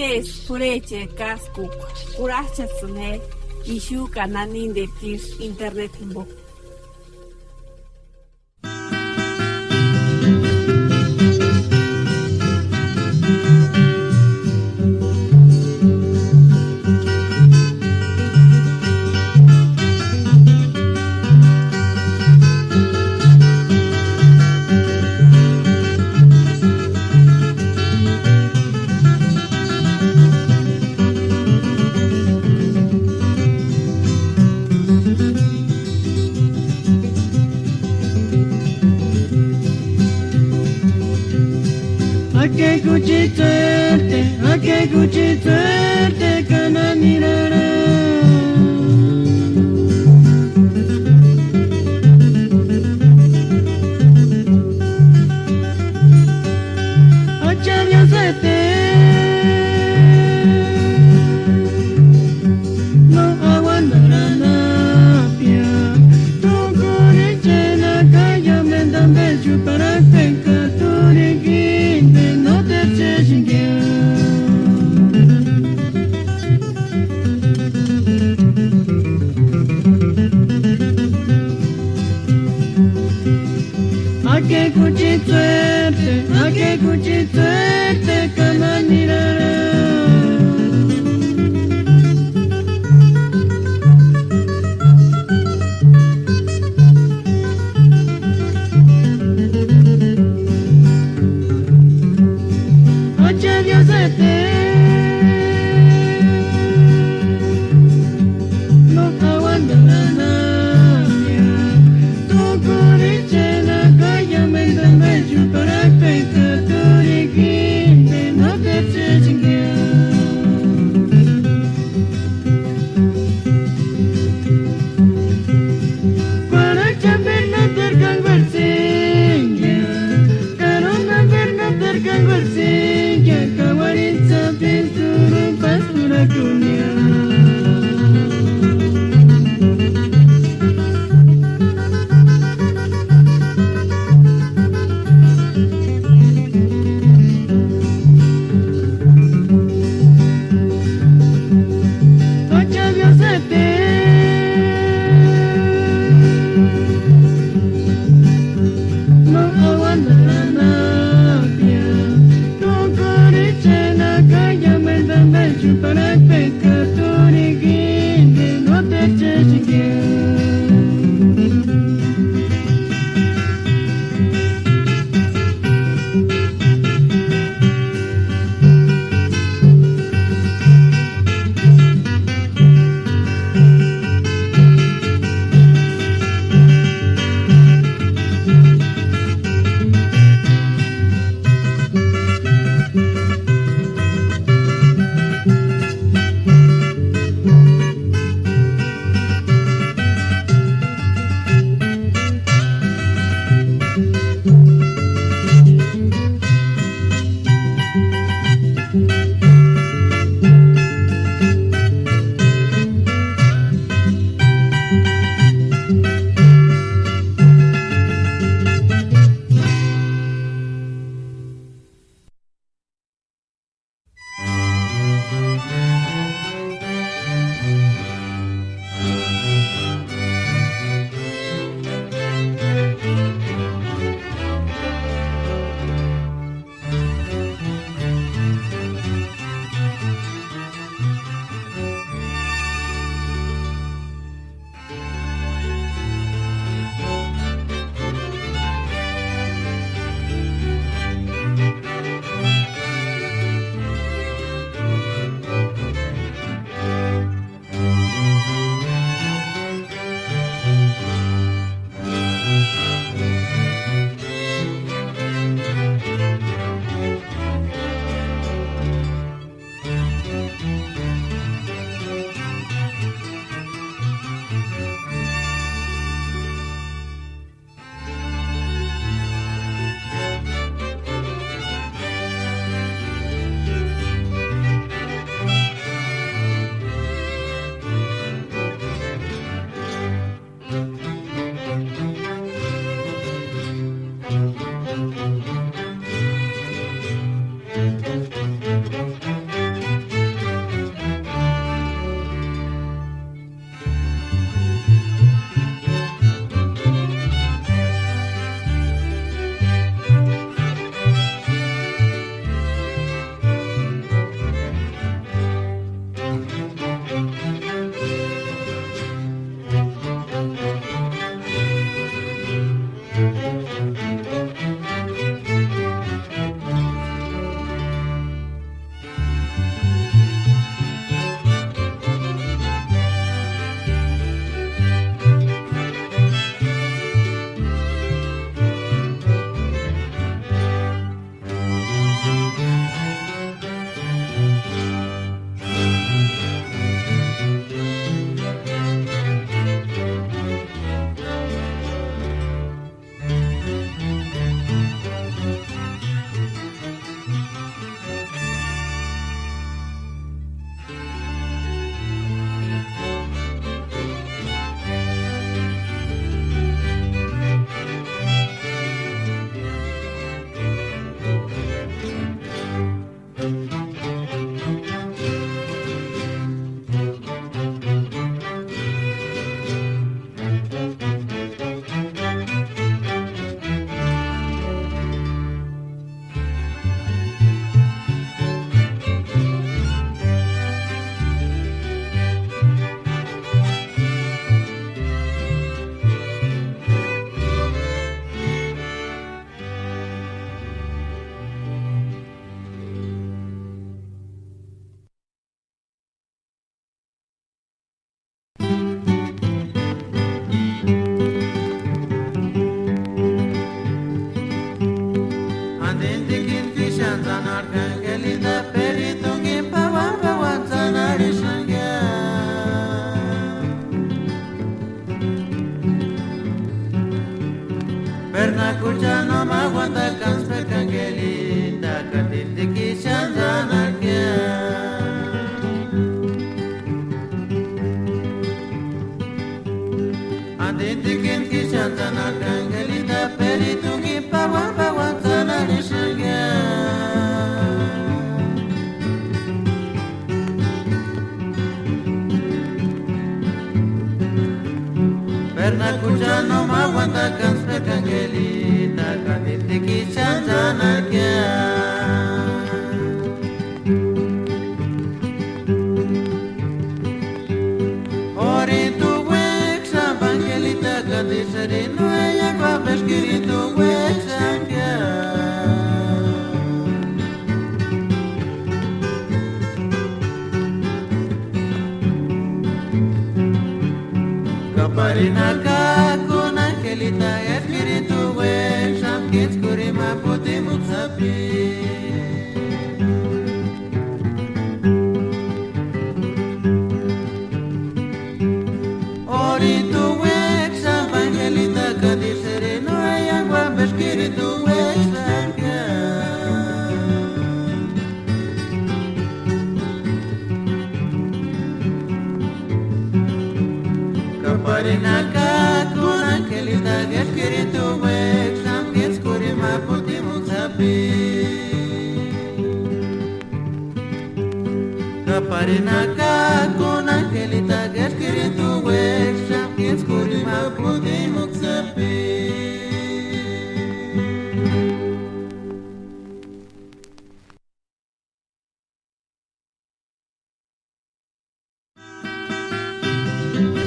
M: Ides pureche kaskuk kurachasune ishu kananin de tir internet imbo.
H: Ake kuchiterte kananirara. Acharya sete no aguantarana pia. Tukuri chena kaya mendambe chupara tenka turikinde no te cheshingia. Ake kuchiterte kananirara. Acharya sete no aguantarana pia. Tukuri chena kaya mendambe chupara tenka turiki.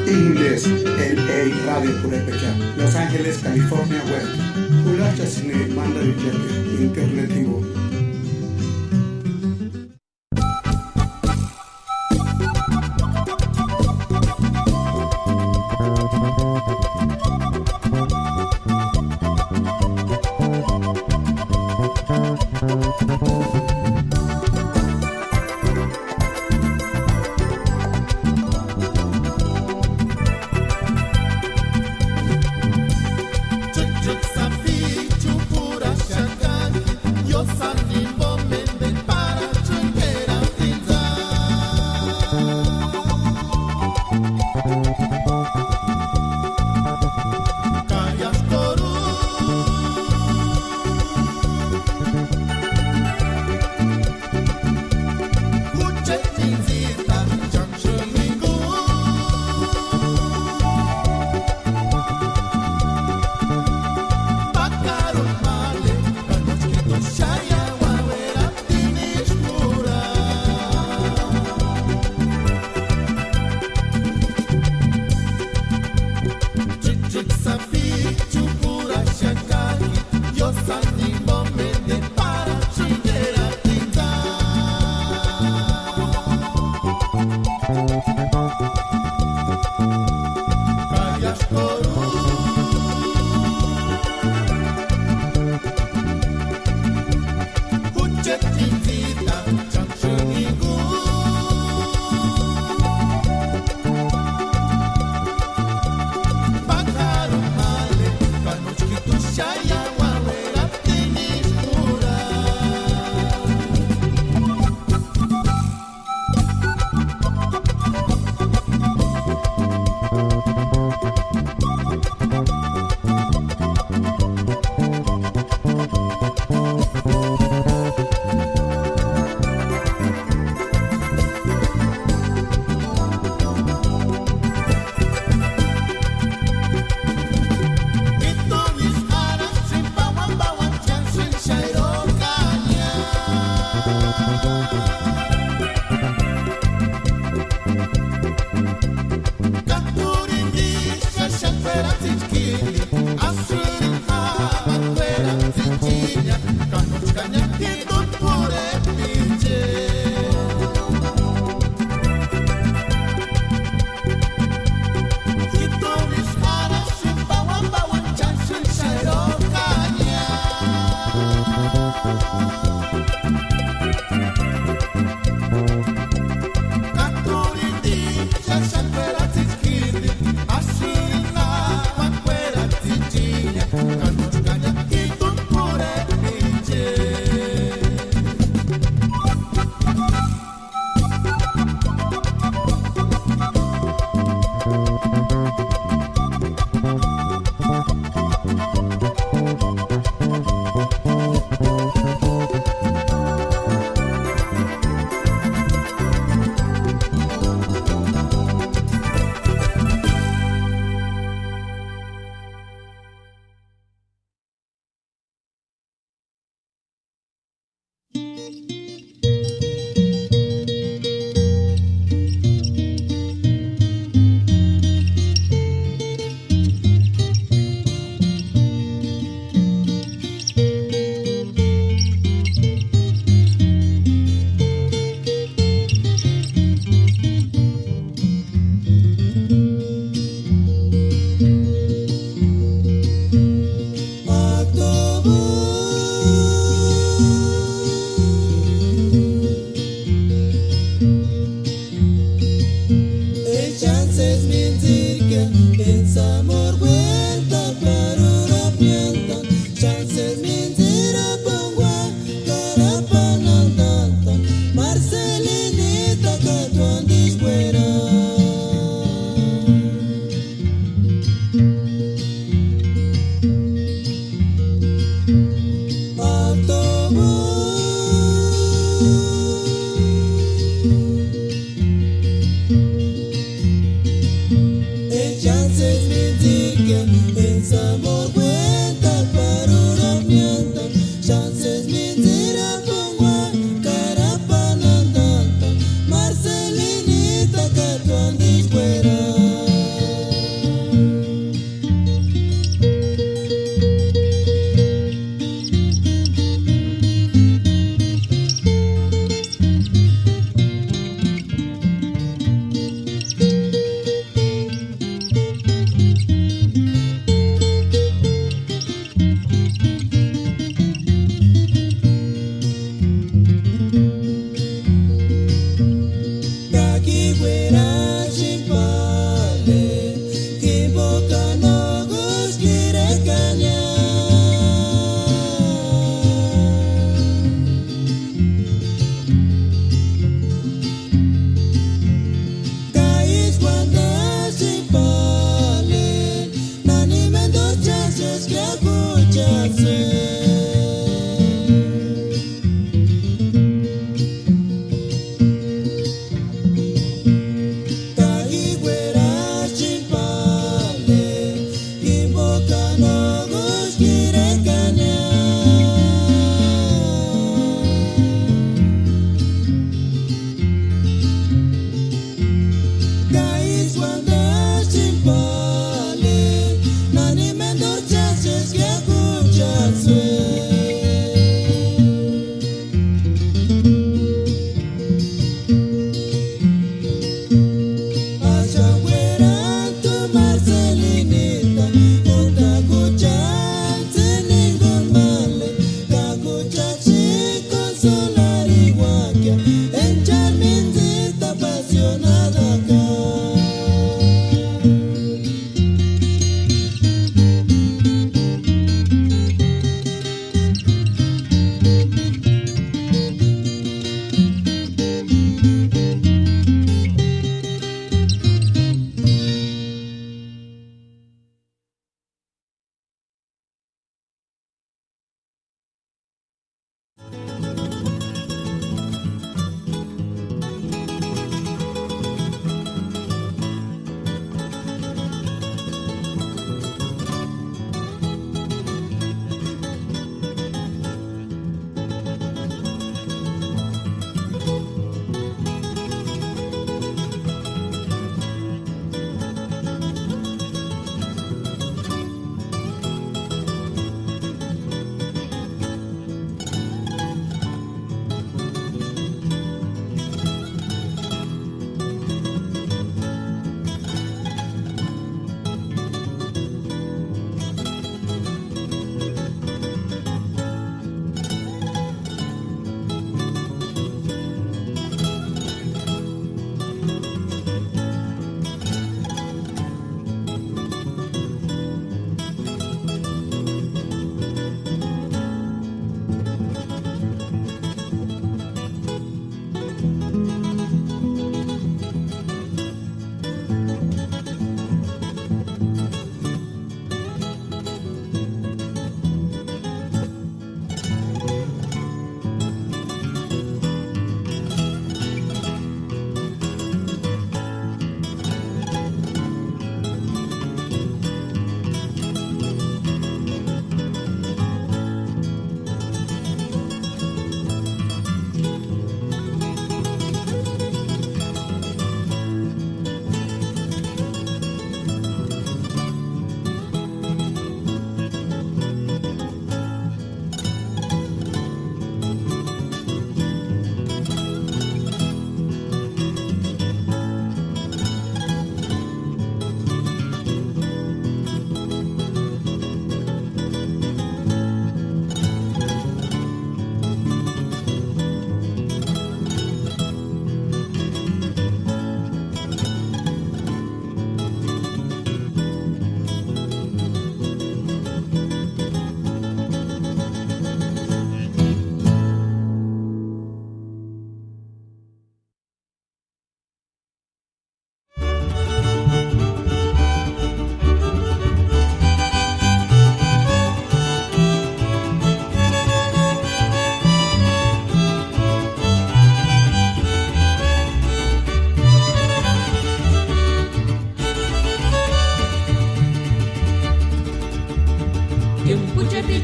A: Inglés, LA Radio Purepecha, Los Ángeles, California Web. Ulacha Cine Manda de Jacket, Internet Vivo.
H: Safi, chupura, shakaki, yo safi.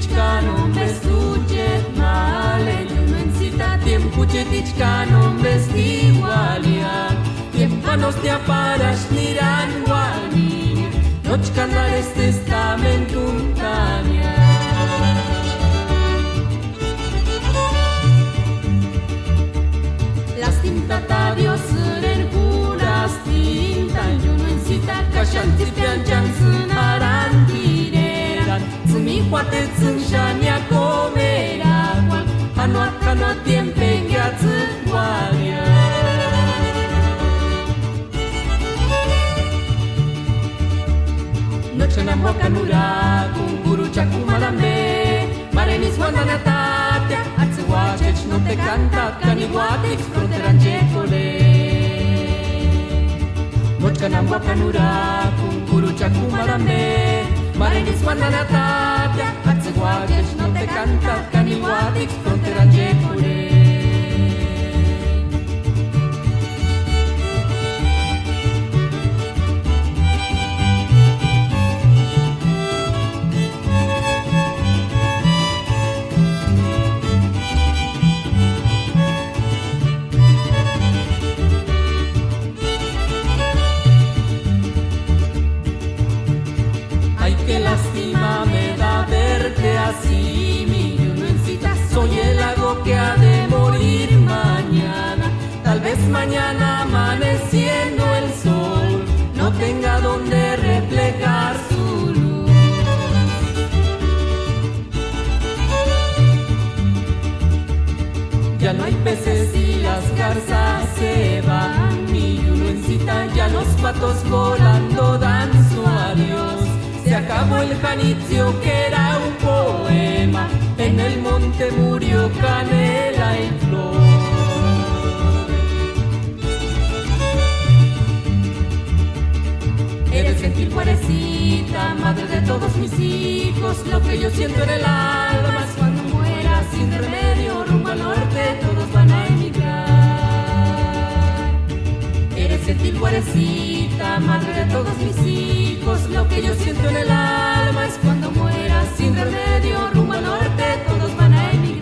G: tichkano besuchet male Yumencita tiempo chetichkano bestigualia Tiempanos te aparash niran guani Nochkanares testamentum tania Las tintata Dios en curas tinta Yumencita kashanti pianchan sunaran tireran Zumi huate zunshania comera Hanoat tiempe gualia Nochonam wakanura kunguru chakumalambe Marenis wandanatatia Atsuwachech no te canta Kaniwatix fronteranjekole Nochonam wakanura kunguru chakumalambe Marenis wandanatatia Atsuwachech no te canta Kaniwatix fronteranjekole Qué lástima me da verte así, mi Yumencita. Soy el lago que ha de morir mañana. Tal vez mañana amaneciendo el sol no tenga donde reflejar su luz. Ya no hay peces y las garzas se van, mi Yumencita. Ya los patos volando dan su adiós. Se acabó el janitzio que era un poema, en el monte murió canela y flor. Eres gentil guarecita, madre de todos mis hijos, lo que yo siento en el alma es cuando muera sin remedio, rumbo al norte todos van a emigrar. Eres gentil guarecita, madre de todos mis hijos, lo que yo siento en el alma es cuando muera sin remedio, rumbo al norte todos van a emigrar.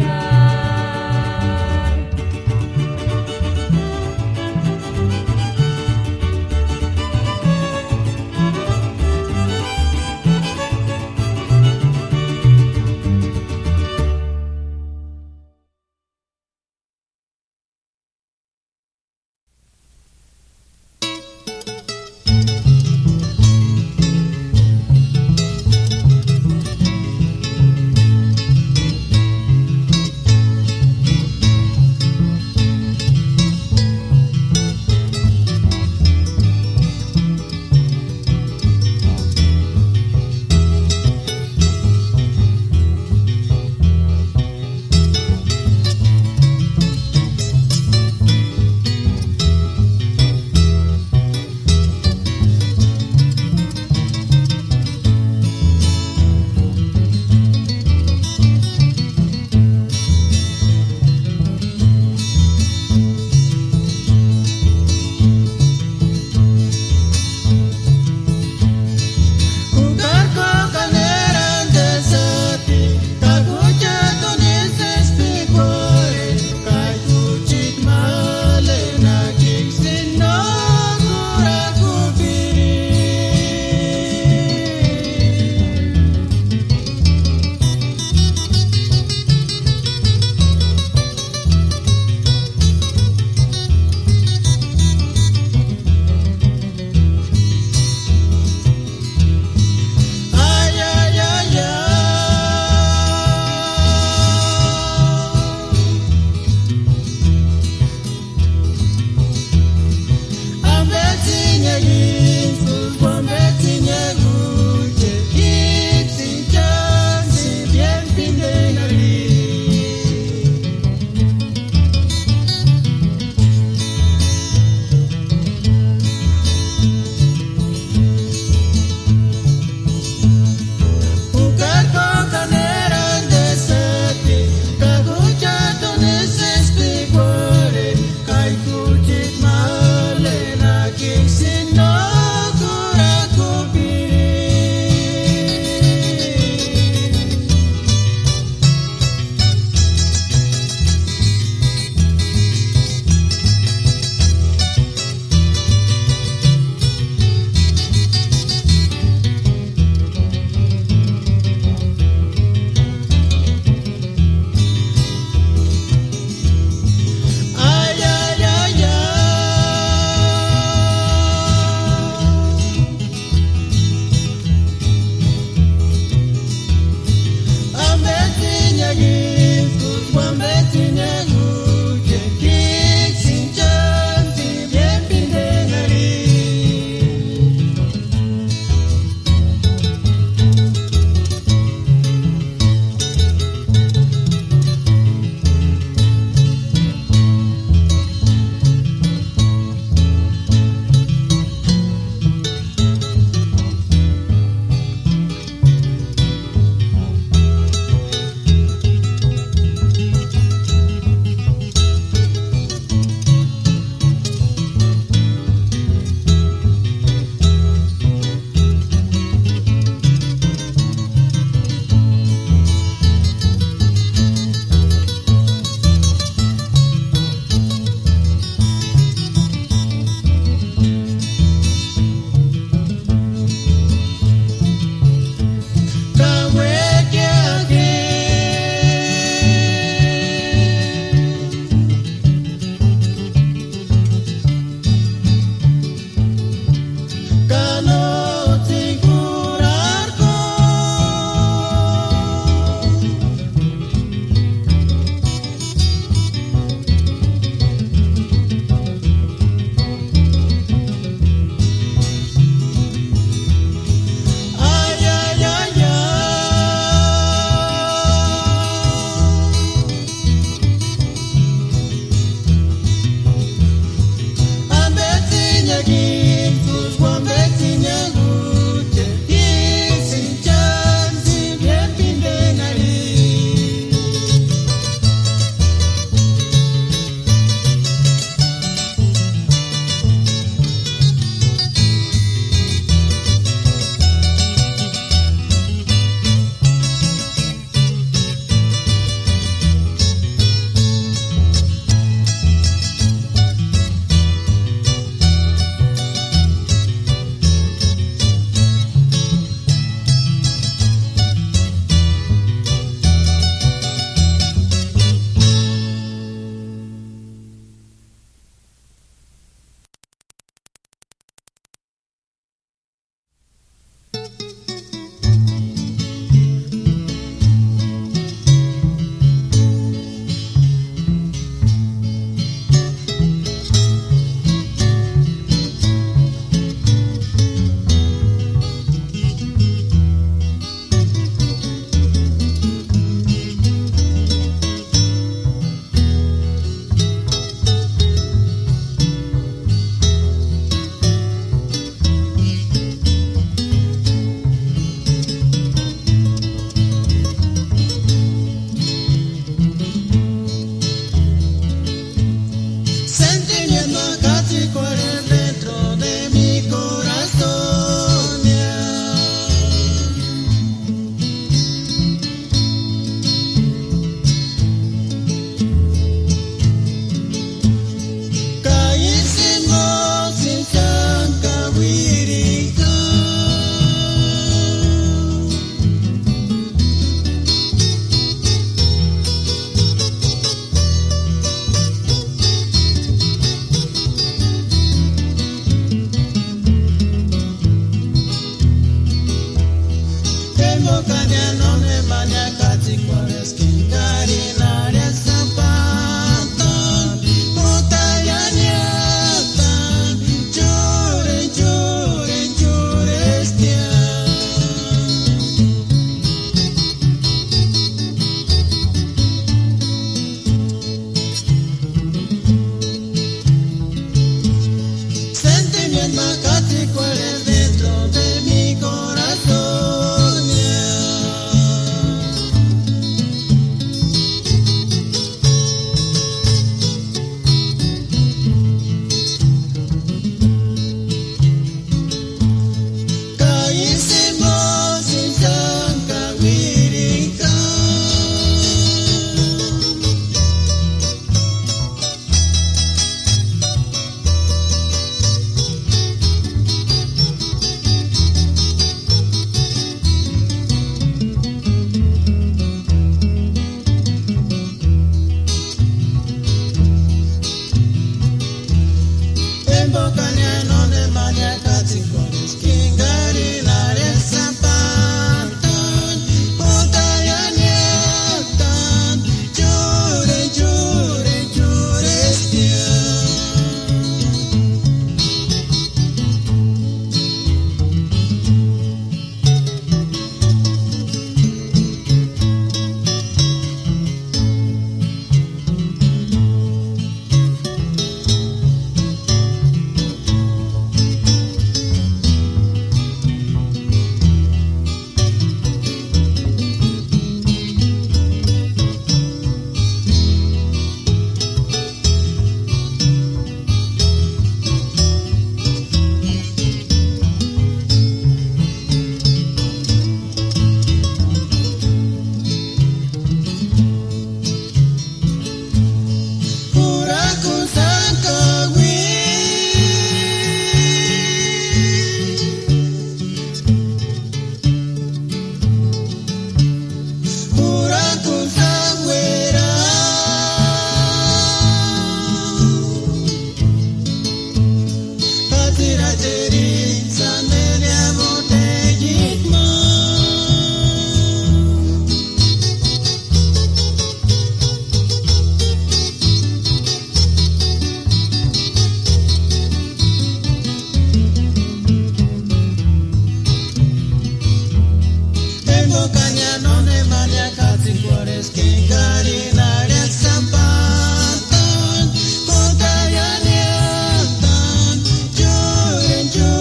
H: Yo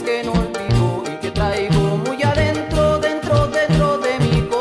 N: Que no olvido y que traigo muy adentro, dentro de mi corazón.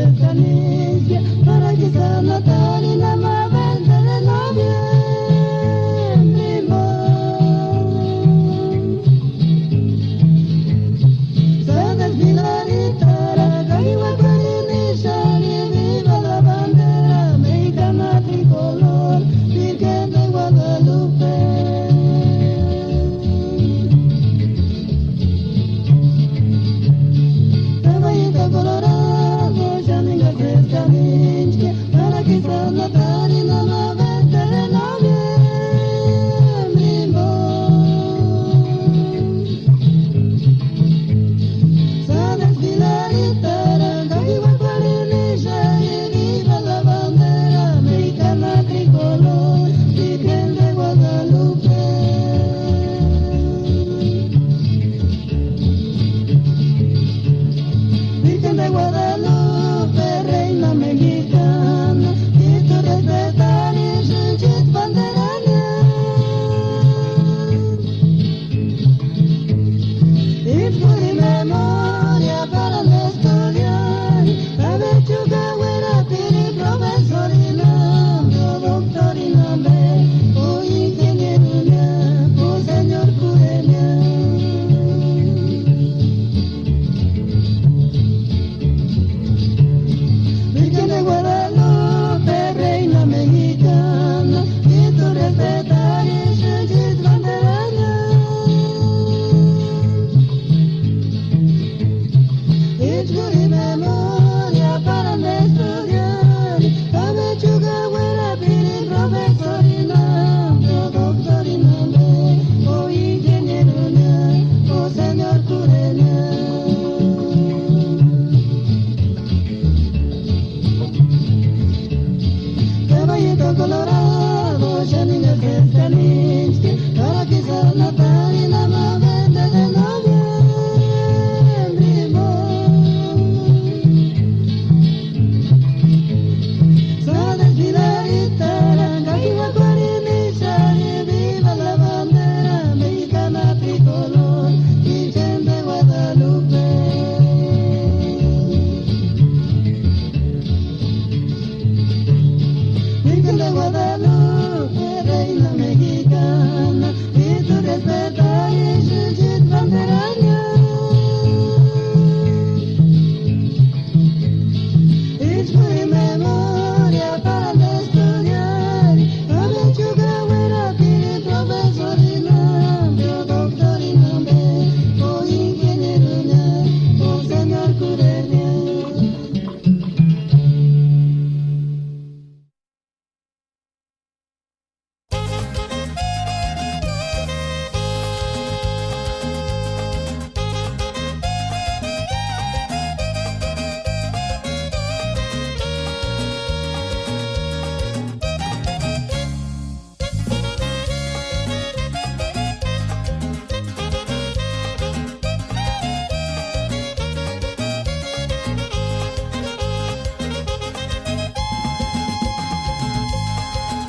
H: cercanías para que sea Natal y la más 20 de noviembre se desfilar y taraca igual para iniciar y viva la bandera mexicana tricolor Virgen de Guadalupe. Colorado, ya venga cerca para que sea Natal y la más 20 de noviembre se desfilar y taraca igual para iniciar y viva la bandera mexicana tricolor Virgen de Guadalupe. Virgen de Guadalupe, reina mexicana, y tu respetar y su banderana. Y por memoria para estudiar, a ver chucahuera, piri, profesor y nombre, o doctor y nombre, o ingeniero, o señor cureña. Virgen de Guadalupe, reina mexicana, y tu respetar y su banderana. Y tu memoria para estudiar, a ver chucahuera, piri, profesor y nombre, o doctor y nombre, o ingeniero, o señor cureña. Caballito colorado, ya niña cercanística, para que sea Natal y la más 20 de noviembre se desfilar y taraca igual para iniciar y viva la bandera mexicana tricolor Virgen de Guadalupe. Virgen de Guadalupe, reina mexicana, y tu respetar y su banderana. Y por memoria para estudiar, a ver chucahuera, piri, profesor y nombre, o doctor y nombre, o ingeniero, o señor cureña.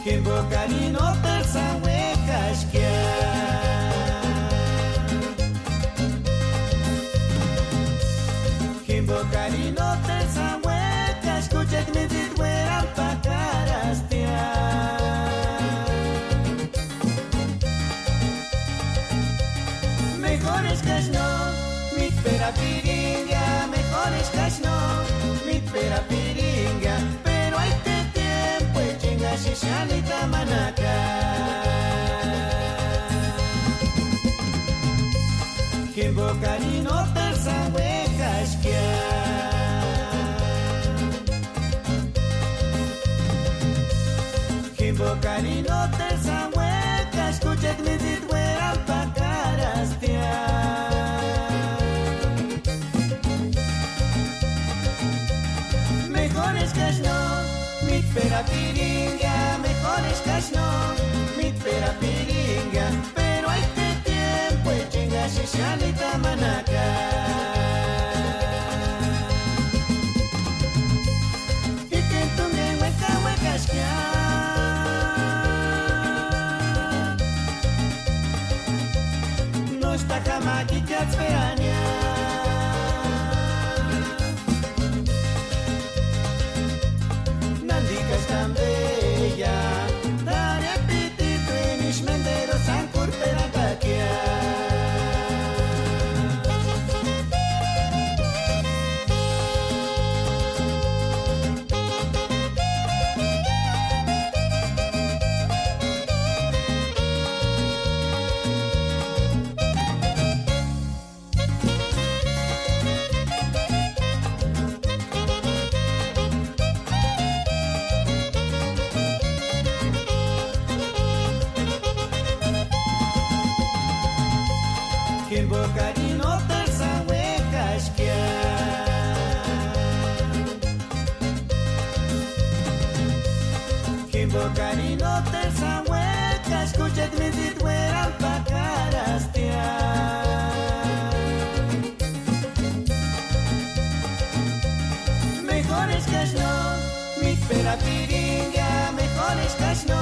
C: Kimbocarino terza huecas que Kimbocarino terza huecas escucha que me fueran pa' carastear. Mejores que no, mi pera piringa, mejores que no, mi pera piringa, pero hay que tiempo y chinga shishanita manaca. Kimbocarino terza huecas que Kimbocarino terza huecas escucha que me fueran pa' carastear. Mejores que no, mi pera piringa, mejores que no, mi pera piringa, pero hay que tiempo y chinga shishanita manaca. Y que tú me huecas que no está cama aquí que esperania. Bocari no te sahueca, escúchame si fuera pa' carastear. Mejores casno, mi pera piringa, mejores casno,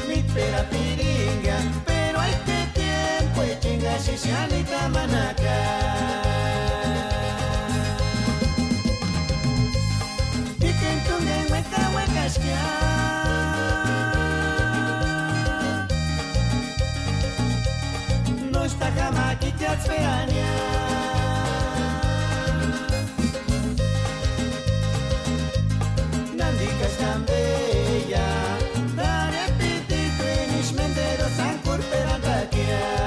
C: mi pera piringa, pero hay que tiempo y chinga si se anita manaca. Y que en tu hueca huecas que no está jamás que te atzpeania. Nandikas tan bella, dare apetito en ismendero san curperantakia.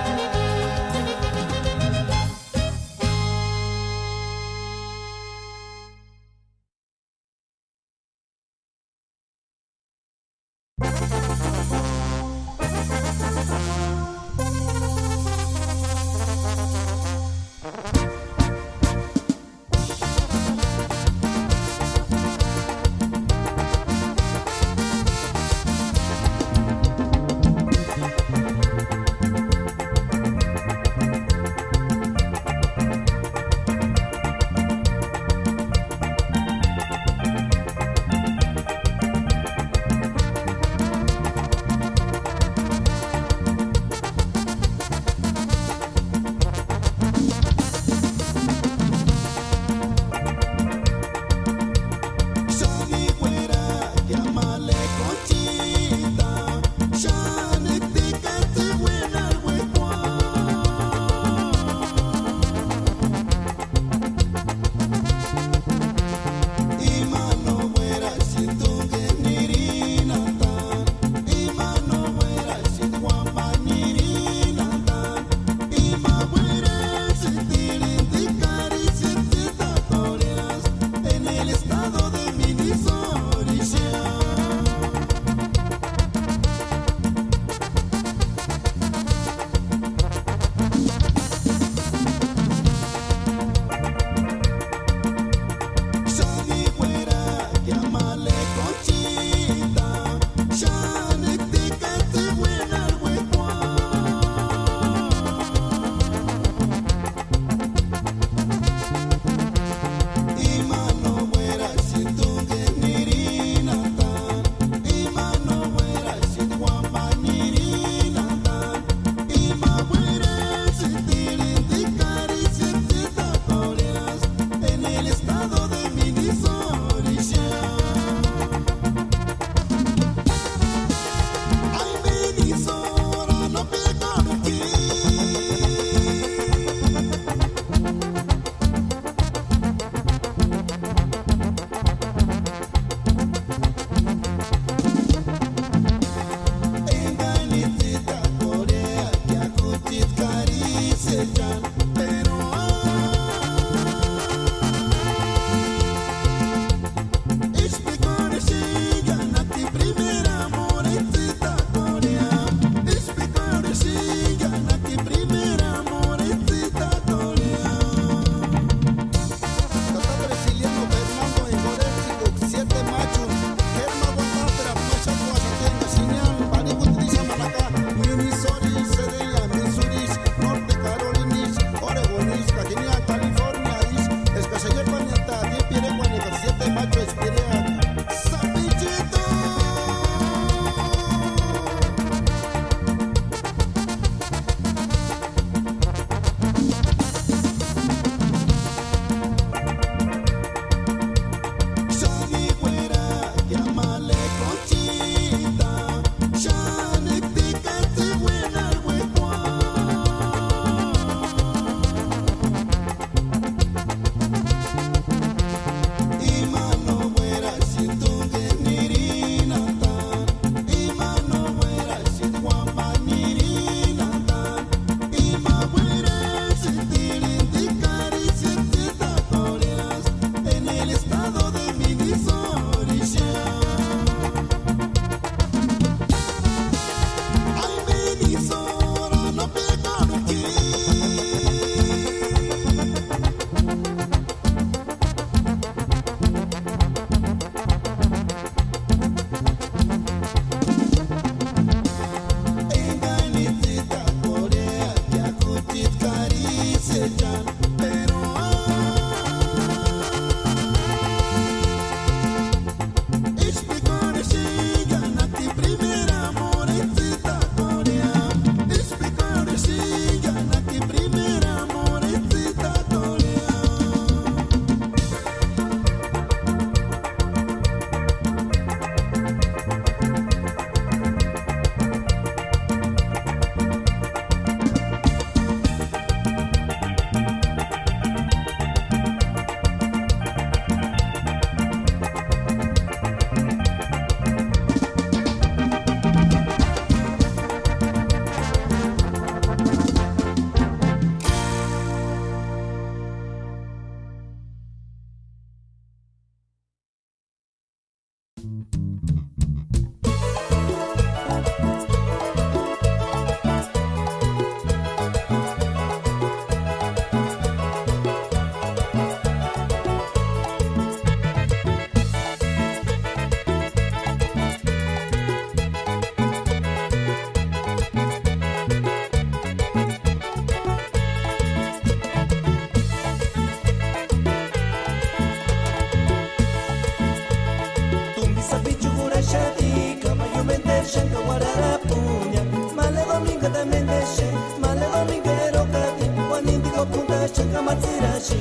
C: Shanka warara punya male domingo también deshe male domingo ero kati wanindi ko punta shanka matsira she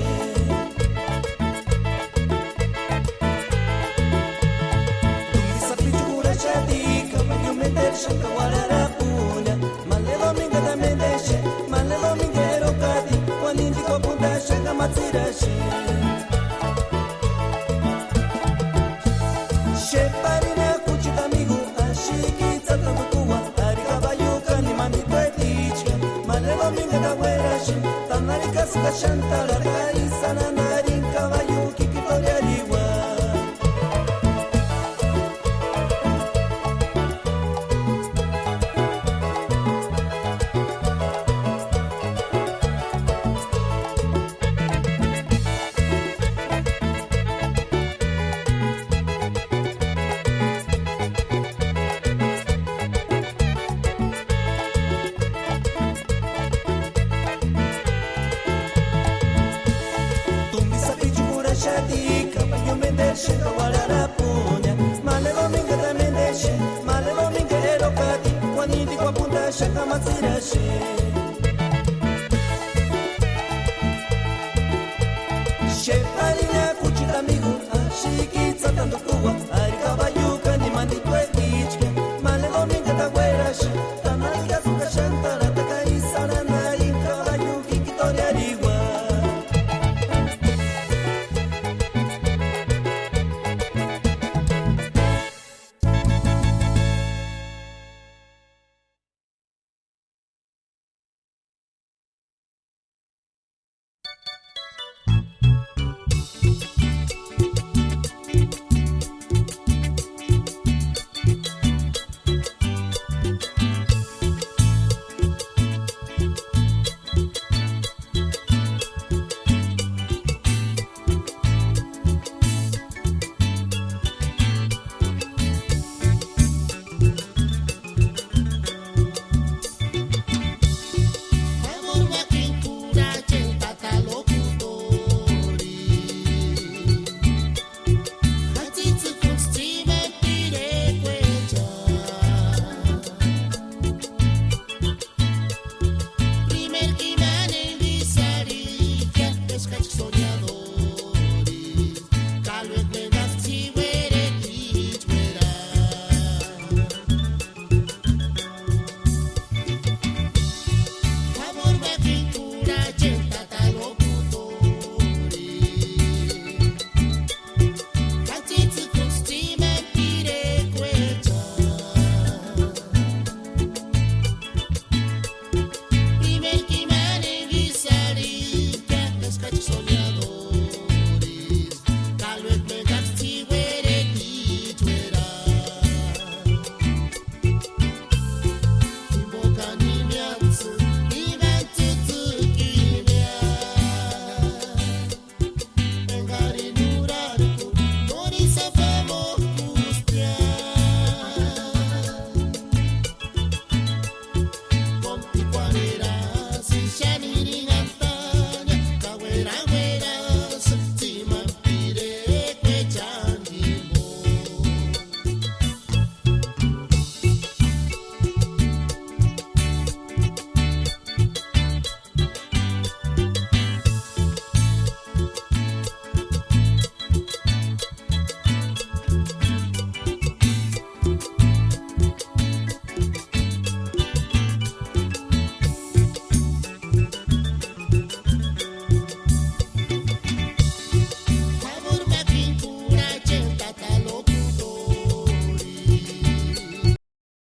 C: dumbi sapi chura shati kama yo meter shanka warara punya male domingo también deshe male domingo ero kati wanindi ko punta shanka matsira she sheparina kuchita amigo minga werashi tanari kasuka shantara kaisa na nari kawayu kikitoriariwa Shanka warara punya male domingo también deshe male domingo ero kati wanindi kwa punta shanka matsira she